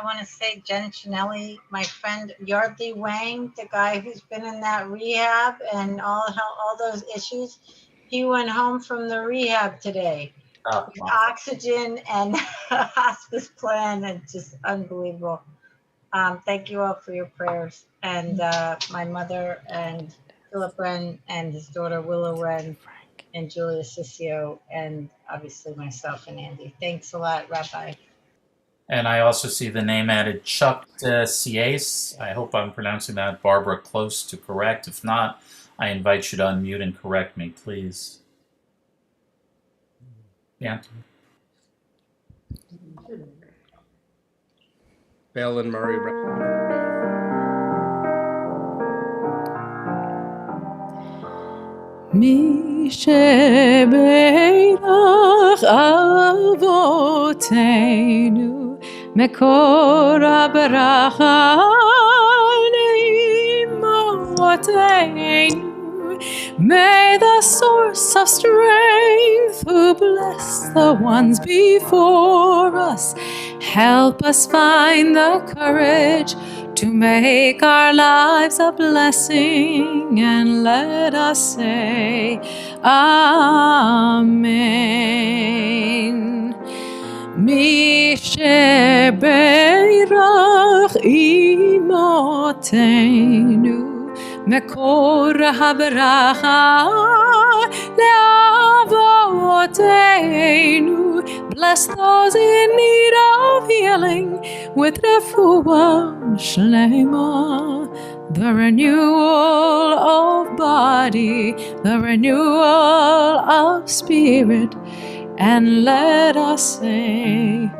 wanna say Jen Chinelli, my friend Yardley Wang, the guy who's been in that rehab and all those issues. He went home from the rehab today. Oh, With wow. oxygen and a hospice plan, and just unbelievable. Thank you all for your prayers. And my mother and Philip Wren and his daughter Willow Wren and Julia Sissio, and obviously myself and Andy. Thanks a lot, Rabbi. And I also see the name added, Chuck Ciace. I hope I'm pronouncing that, Barbara, close to correct. If not, I invite you to unmute and correct me, please. Yeah. Bell and Murray. מי שברך אבותינו מקור הברכה לאמותינו. May the source of strength who bless the ones before us help us find the courage to make our lives a blessing, and let us say Amen. מי שברך אמותינו מקור הברכה לאבותינו. Bless those in need of healing with refuah shlema, the renewal of body, the renewal of spirit, and let us say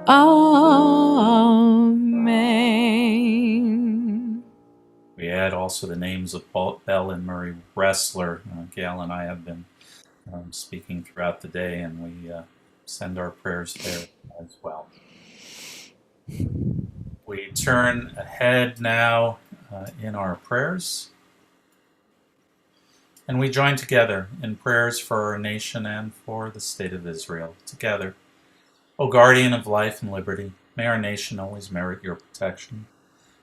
Amen. We add also the names of Bell and Murray Wrestler. Gail and I have been speaking throughout the day, and we send our prayers there as well. We turn ahead now in our prayers, and we join together in prayers for our nation and for the state of Israel. Together, O guardian of life and liberty, may our nation always merit your protection.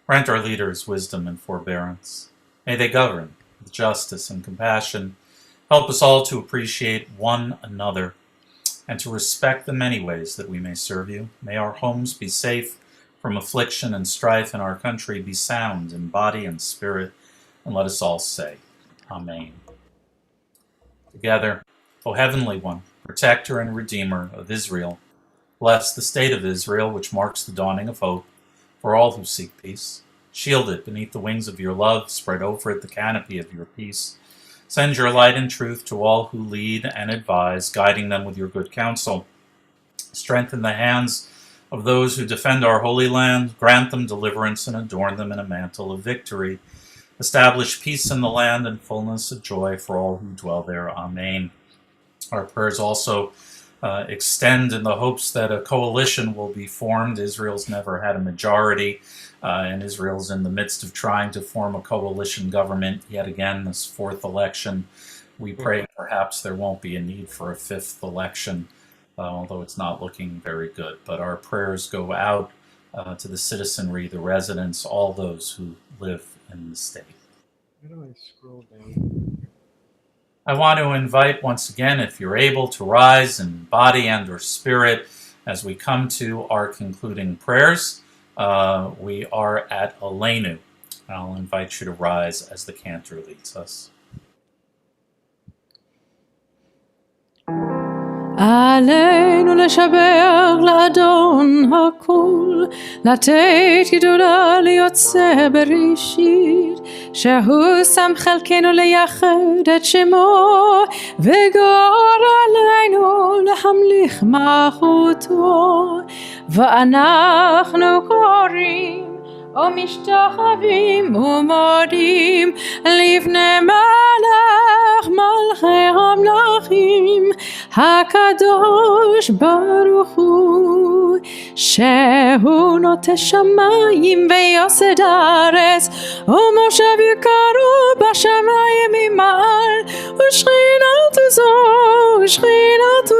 Grant our leaders wisdom and forbearance. May they govern with justice and compassion. Help us all to appreciate one another and to respect the many ways that we may serve you. May our homes be safe from affliction and strife, and our country be sound in body and spirit. And let us all say, Amen. Together, O Heavenly One, Protector and Redeemer of Israel, bless the state of Israel, which marks the dawning of hope for all who seek peace. Shield it beneath the wings of your love, spread over it the canopy of your peace. Send your light and truth to all who lead and advise, guiding them with your good counsel. Strengthen the hands of those who defend our holy land, grant them deliverance and adorn them in a mantle of victory. Establish peace in the land and fullness of joy for all who dwell there. Amen. Our prayers also extend in the hopes that a coalition will be formed. Israel's never had a majority, and Israel's in the midst of trying to form a coalition government yet again this fourth election. We pray perhaps there won't be a need for a fifth election, although it's not looking very good. But our prayers go out to the citizenry, the residents, all those who live in the state. How do I scroll down? I want to invite once again, if you're able, to rise in body and or spirit as we come to our concluding prayers. We are at Aleinu. I'll invite you to rise as the cantor leads us. עלינו לשבח לאדון הכל, לתת גדולה ליוצא בראשית, שהוא שם חלקנו לייחד את שמו, וגור עלינו להמליך מלכותו, ואנחנו קוראים ומשתחווים ומודים לפני מלך מלכי המלכים הקדוש ברוך הוא, שהוא נוטה שמיים ויוסד הארץ, ומושב יקרו בשמיים ממעל, ושכינתו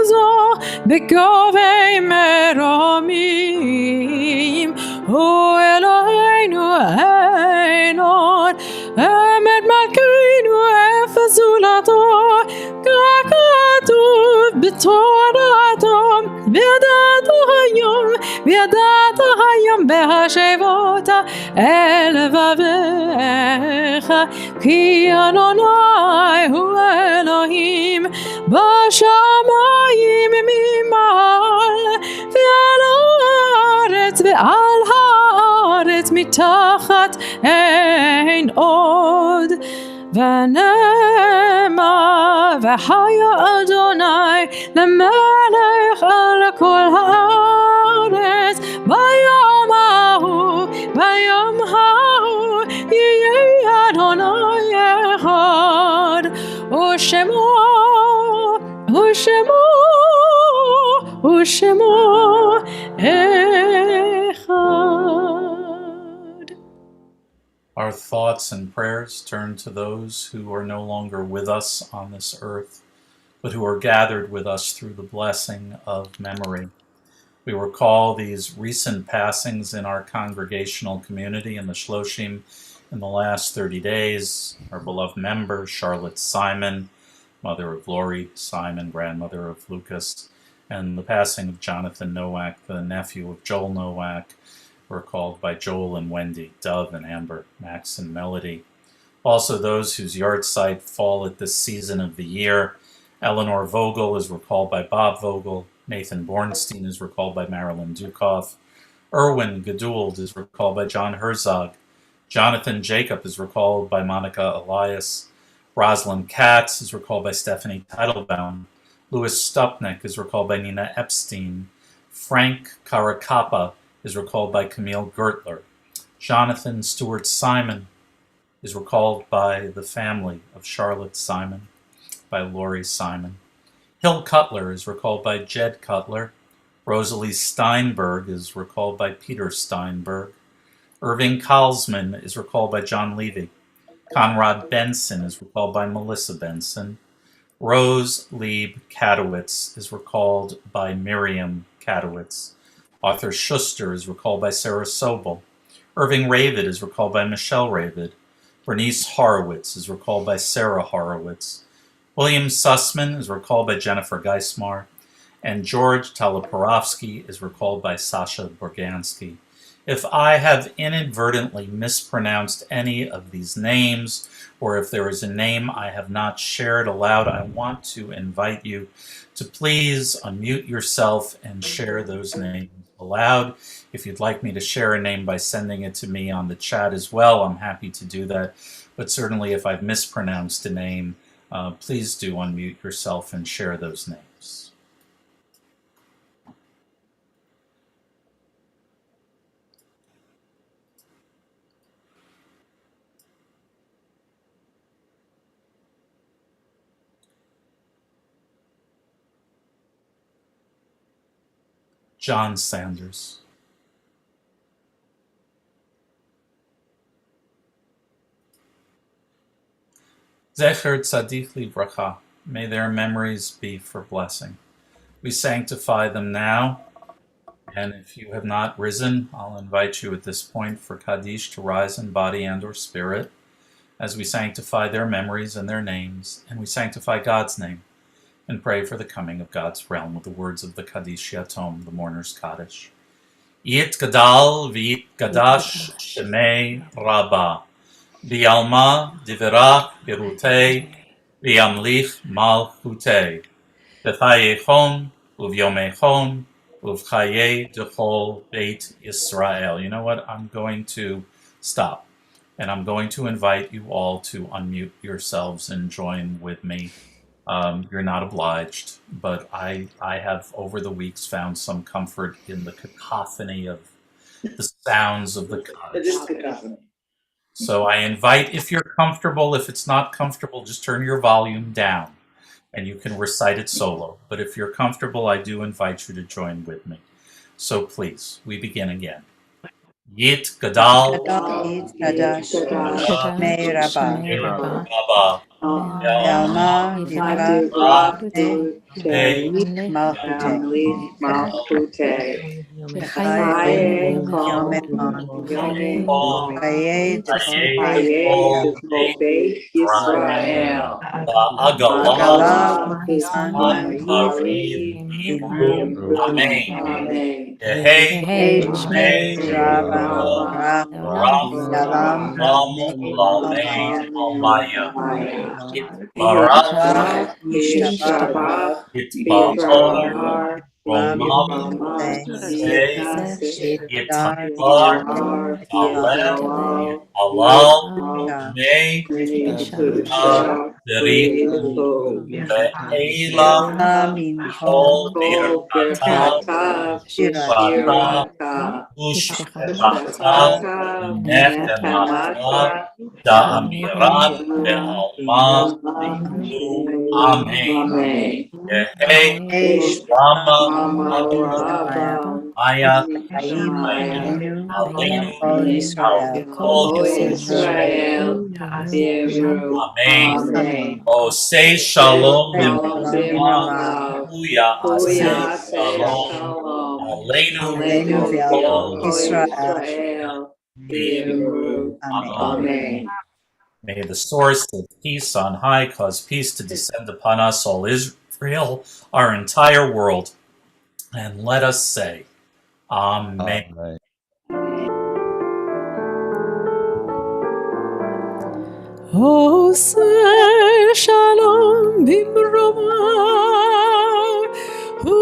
זו בגובה מרומים. הוא אלוהינו אין עוד, אמת מלכנו אפס זולתו, ככתוב בתורתו, וידעת היום בהשבות אל לבביך, כי אדוני הוא אלוהים בשמיים ממעל, ועל הארץ מתחת אין עוד. ונאמר והיה אדוני למלך על כל הארץ, ביום ההוא יהיה אדוני אחד, ושמו אחד. Our thoughts and prayers turn to those who are no longer with us on this earth, but who are gathered with us through the blessing of memory. We recall these recent passings in our congregational community in the Shloshim in the last 30 days. Our beloved member, Charlotte Simon, mother of Lori Simon, grandmother of Lucas, and the passing of Jonathan Nowak, the nephew of Joel Nowak, recalled by Joel and Wendy, Dove and Amber, Max and Melody. Also those whose yahrzeit fall at this season of the year. Eleanor Vogel is recalled by Bob Vogel. Nathan Bornstein is recalled by Marilyn Dukoff. Erwin Geduld is recalled by John Herzog. Jonathan Jacob is recalled by Monica Elias. Rosalind Katz is recalled by Stephanie Teitelbaum. Louis Stupnik is recalled by Nina Epstein. Frank Karakapa is recalled by Camille Gertler. Jonathan Stewart Simon is recalled by the family of Charlotte Simon, by Lori Simon. Hill Cutler is recalled by Jed Cutler. Rosalie Steinberg is recalled by Peter Steinberg. Irving Kalsman is recalled by John Levy. Conrad Benson is recalled by Melissa Benson. Rose Lieb Katowitz is recalled by Miriam Katowitz. Arthur Schuster is recalled by Sarah Sobel. Irving Ravid is recalled by Michelle Ravid. Bernice Horowitz is recalled by Sarah Horowitz. William Sussman is recalled by Jennifer Geismar. and George Teleporovsky is recalled by Sasha Borgansky. If I have inadvertently mispronounced any of these names, or if there is a name I have not shared aloud, I want to invite you to please unmute yourself and share those names aloud. If you'd like me to share a name by sending it to me on the chat as well, I'm happy to do that. But certainly if I've mispronounced a name, please do unmute yourself and share those names. John Sanders. Zecher Tzadik Livracha. May their memories be for blessing. We sanctify them now, and if you have not risen, I'll invite you at this point for Kaddish to rise in body and or spirit as we sanctify their memories and their names, and we sanctify God's name and pray for the coming of God's realm with the words of the Kaddish Yatom, the mourner's Kaddish. Yit Gadal v'yit Gadash Shemei Rabbah. Bialma divirach birutei, biamlich malchutei, b'chayechon, uvyomechon, uvchaye dechol beit Yisrael. You know what? I'm going to stop, and I'm going to invite you all to unmute yourselves and join with me. You're not obliged, but I have over the weeks found some comfort in the cacophony of the sounds of the Kaddish. So I invite, if you're comfortable, if it's not comfortable, just turn your volume down and you can recite it solo. But if you're comfortable, I do invite you to join with me. So please, we begin again. Yit Gadal Yit Kadash Shmei Rabbah Rabba Yalma Divra Malchute, Chaye Yomechon Chaye Dechol Beit Yisrael, Agala Zman Mariv Imru Amen. Amen. Yehei Shmei Rabbah Yalam Lalmein Almaya. Barak Yishtabach Yitba'or Romam Ramim Say Dar Yitzhak Yalel Alel Alal Shah May Kedusha Derichu B'Richu, Ve'elam Amin Kol Kol Birkatav Birchatav Bata V'Shirata, Ushbata Ushbata Nechemata V'Nechemata, Da'amirat Be'alma Imru Amen. Amen. Yehei Eish Rama Mama Shemaya Rabba, Maya Chaim Maya, Aleinu Aleinu Kol Al Yisrael Kol O Yisrael. Israel, Yevru, Amen. Amen. Osei Shalom Shalom Bimromav Bimromav, Huya Aseh Huya Se Shalom Shalom, Aleinu Aleinu Aleinu Ve'al Kol V'Kol Yisrael Yisrael, Yivru. Yevru, Amen. Amen. May the source of peace on high cause peace to descend upon us, all Israel, our entire world, and let us say, Amen. Oseh shalom bimromav, hu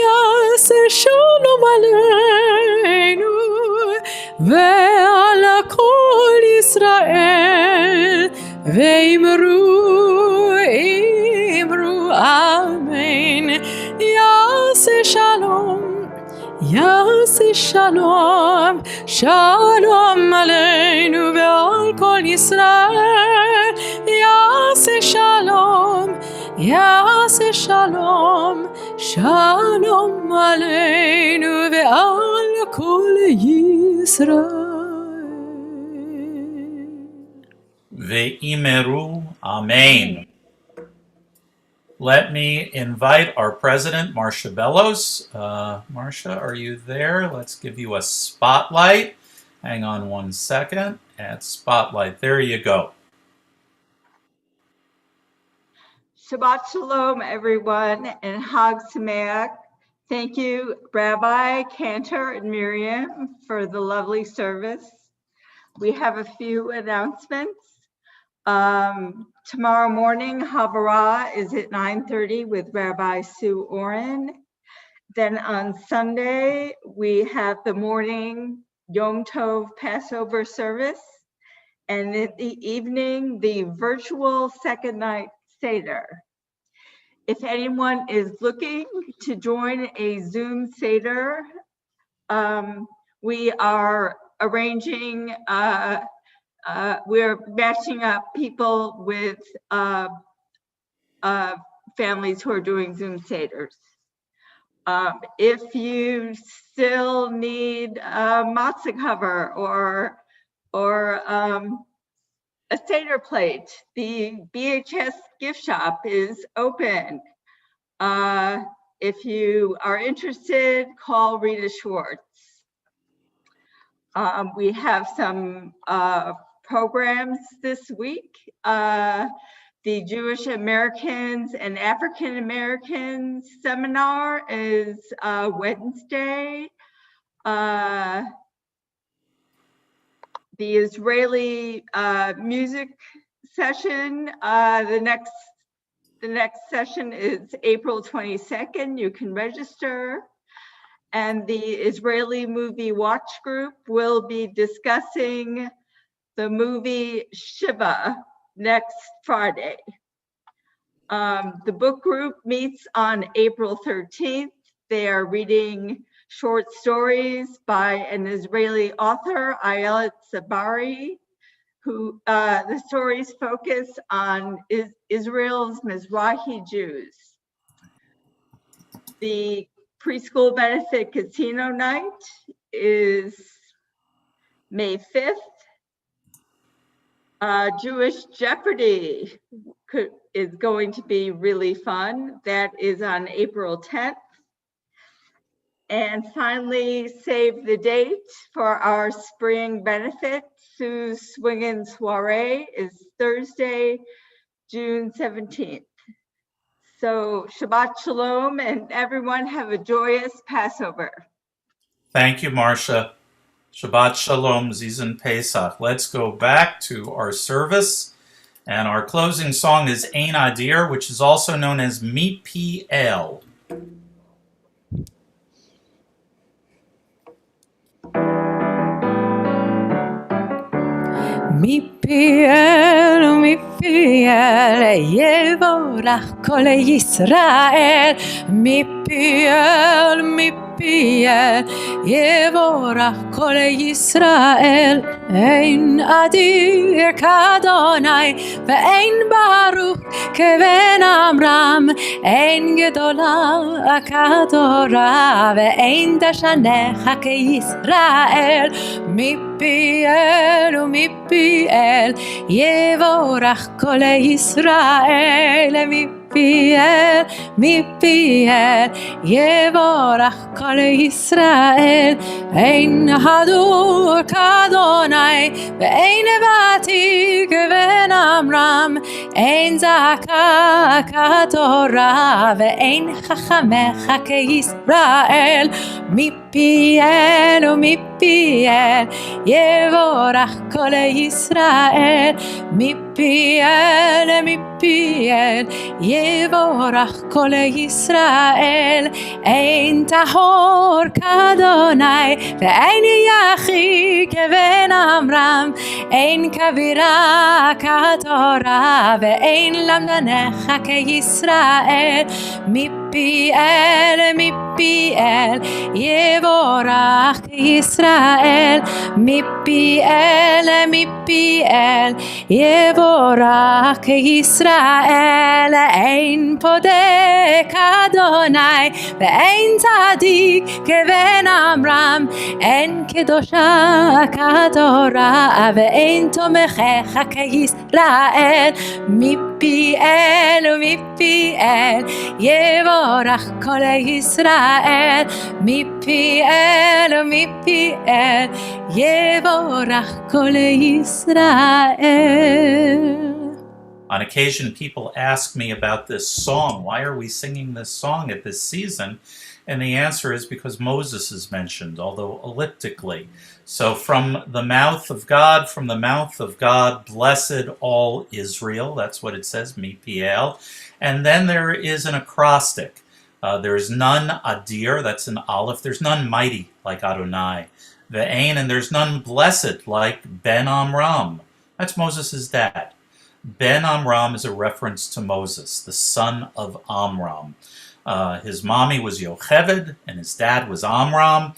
yaseh shalom aleinu ve'al kol Yisrael, ve'imru amen. Yaseh shalom, yaseh shalom, shalom aleinu ve'al kol Yisrael. Yaseh shalom, yaseh shalom, shalom aleinu ve'al kol Yisrael. Ve'imeru. Amen. Let me invite our president, Marcia Bellows. Marcia, are you there? Let's give you a spotlight. Hang on one second. Add spotlight. There you go. Shabbat Shalom, everyone, and Hag Sameach. Thank you, Rabbi, Cantor, and Miriam, for the lovely service. We have a few announcements. Tomorrow morning, Havara is at 9:30 with Rabbi Sue Oren. Then on Sunday, we have the morning Yom Tov Passover service. And in the evening, the virtual second night Seder. If anyone is looking to join a Zoom Seder, we are arranging, we're matching up people with families who are doing Zoom Seders. If you still need a matzah cover or a Seder plate, the BHS gift shop is open. If you are interested, call Rita Schwartz. We have some programs this week. The Jewish Americans and African Americans seminar is Wednesday. The Israeli music session, the next session is April 22nd. You can register. And the Israeli Movie Watch Group will be discussing the movie Shiva next Friday. The book group meets on April 13th. They are reading short stories by an Israeli author, Ayelet Sabari, who the stories focus on Israel's Mizrahi Jews. The preschool benefit casino night is May 5th. Jewish Jeopardy is going to be really fun. That is on April 10th. And finally, save the date for our spring benefit. Sue's Swingin' Soiree is Thursday, June 17th. So Shabbat Shalom, and everyone have a joyous Passover. Thank you, Marcia. Shabbat Shalom, Zizan Pesach. Let's go back to our service. And our closing song is Ein Adir, which is also known as Mipi El. מפיאל ומפיאל יבורך כל ישראל מפיאל מפיאל יבורך כל ישראל אין אדיר כאדוני ואין ברוך כבן עמרם אין גדולה כתורה ואין דשנך כישראל מפיאל ומפיאל יבורך כל ישראל מפיאל מפיאל יבורך כל ישראל אין הדור כאדוני ואין ותיק כבן עמרם אין זעקה כתורה ואין חכמך כישראל מפיאל ומפיאל יבורך כל ישראל מפיאל מפיאל יבורך כל ישראל אין טהור כאדוני ואין יחיד כבן עמרם אין כבירה כתורה ואין למדנך כישראל מפיאל מפיאל יבורך ישראל מפיאל מפיאל יבורך ישראל אין פודק אדוני ואין צדיק כבן עמרם אין קדושה כתורה ואין תומכך כישראל מפיאל ומפיאל יבורך כל ישראל מפיאל ומפיאל יבורך כל ישראל. On occasion, people ask me about this song. Why are we singing this song at this season? And the answer is because Moses is mentioned, although elliptically. So from the mouth of God, blessed all Israel. That's what it says, Mipiel. And then there is an acrostic. There is none adir, that's an aleph. There's none mighty like Adonai. Ve'ain, and there's none blessed like Ben Amram. That's Moses' dad. Ben Amram is a reference to Moses, the son of Amram. His mommy was Yocheved, and his dad was Amram.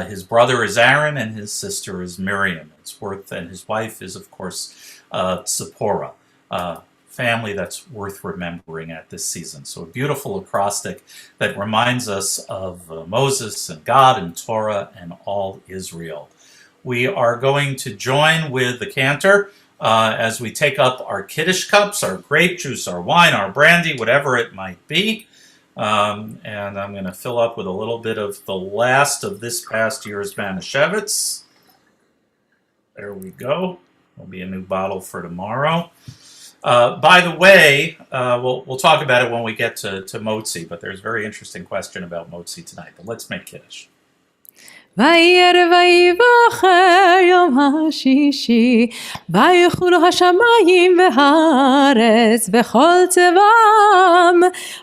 His brother is Aaron, and his sister is Miriam. And his wife is, of course, Zipporah. Family that's worth remembering at this season. So a beautiful acrostic that reminds us of Moses and God and Torah and all Israel. We are going to join with the cantor as we take up our Kiddush cups, our grape juice, our wine, our brandy, whatever it might be. And I'm going to fill up with a little bit of the last of this past year's Manischewitz. There we go. There'll be a new bottle for tomorrow. By the way, we'll talk about it when we get to Motzi, but there's a very interesting question about Motzi tonight. But let's make Kiddush. וירא ויבחר יום השישי, ויחולו השמיים והארץ וכל צבאם,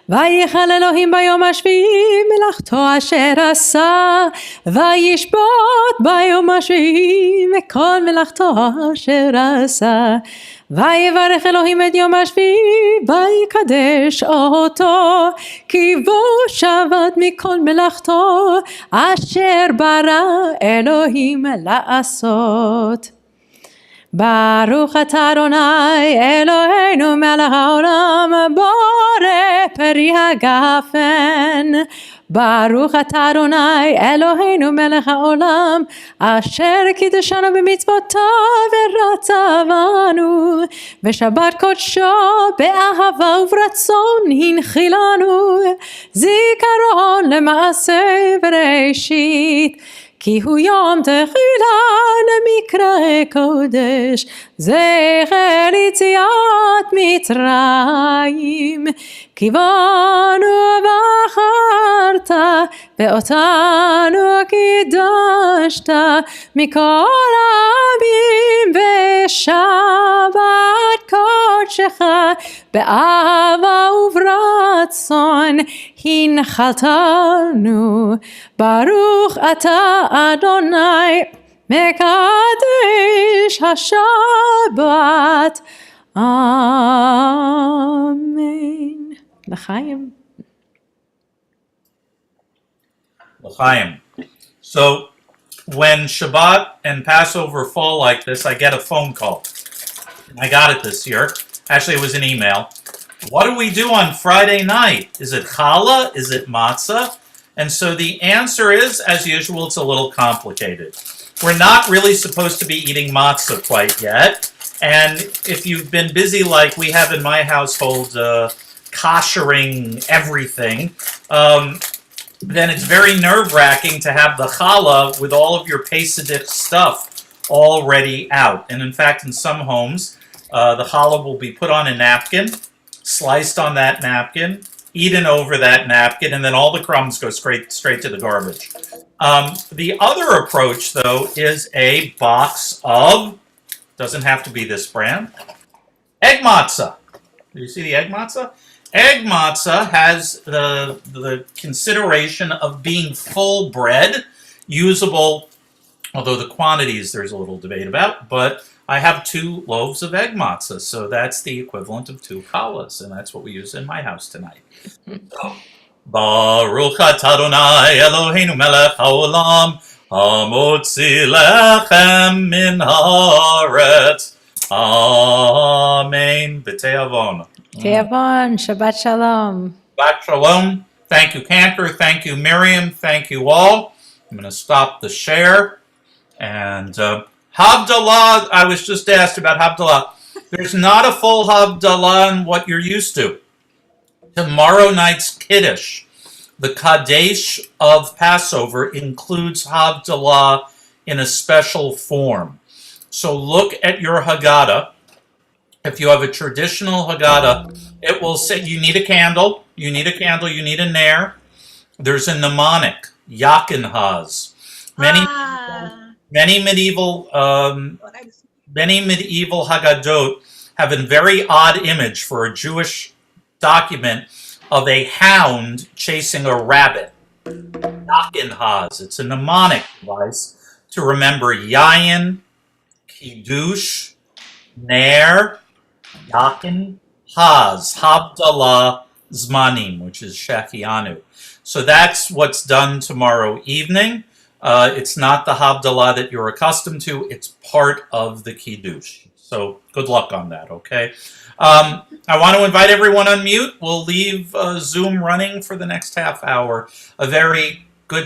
ויחל אלוהים ביום השביעי מלאכתו אשר עשה, וישבות ביום השביעי מכל מלאכתו אשר עשה. ויברך אלוהים את יום השביעי, ויקדש אותו, כי בו שבת מכל מלאכתו, אשר ברא אלוהים לעשות. ברוך אתה אדוני אלוהינו מלך העולם, בורא פרי הגפן. ברוך אתה אדוני אלוהינו מלך העולם, אשר קידשנו במצוותיו ורצבנו, ושבת קודשו באהבה וברצון הנחילנו, זיכרון למעשה בראשית, כי הוא יום תחילה למקרא קודש, זכר יציאת מצרים. כי בנו בחרת ואותנו קידשת מכל העמים, בשבת קודשך באהבה וברצון הנחלתנו. ברוך אתה אדוני מקדש השבת. Amen. L'chaim. L'chaim. So when Shabbat and Passover fall like this, I get a phone call. I got it this year. Actually, it was an email. What do we do on Friday night? Is it challah? Is it matzah? And so the answer is, as usual, it's a little complicated. We're not really supposed to be eating matzah quite yet. And if you've been busy like we have in my household, koshering everything, then it's very nerve-wracking to have the challah with all of your Pesach stuff already out. And in fact, in some homes, the challah will be put on a napkin, sliced on that napkin, eaten over that napkin, and then all the crumbs go straight to the garbage. The other approach, though, is a box of, doesn't have to be this brand, egg matzah. Do you see the egg matzah? Egg matzah has the consideration of being full bread, usable, although the quantities there's a little debate about, but I have 2 loaves of egg matzah, so that's the equivalent of 2 challahs, and that's what we use in my house tonight. Baruch atah Adonai Eloheinu melech haolam, hamotzi lechem min haaretz. Amen. B'te'avon. Te'avon, Shabbat Shalom. Shabbat Shalom. Thank you, Cantor. Thank you, Miriam. Thank you all. I'm going to stop the share. And Havdalah, I was just asked about Havdalah. There's not a full Havdalah in what you're used to. Tomorrow night's Kiddush, the Kadesh of Passover, includes Havdalah in a special form. So look at your Haggadah If you have a traditional Haggadah, it will say you need a candle, you need a candle, you need a nair. There's a mnemonic, Yakinhaz. Many medieval Haggadot have a very odd image for a Jewish document of a hound chasing a rabbit. Yakinhaz. It's a mnemonic device to remember Yayin, Kiddush, Ner, Yakin, Haz, Havdalah, Zmanim, which is Shechianu. So that's what's done tomorrow evening. It's not the Havdalah that you're accustomed to. It's part of the Kiddush. So good luck on that, okay? I want to invite everyone on mute. We'll leave Zoom running for the next half hour. A very good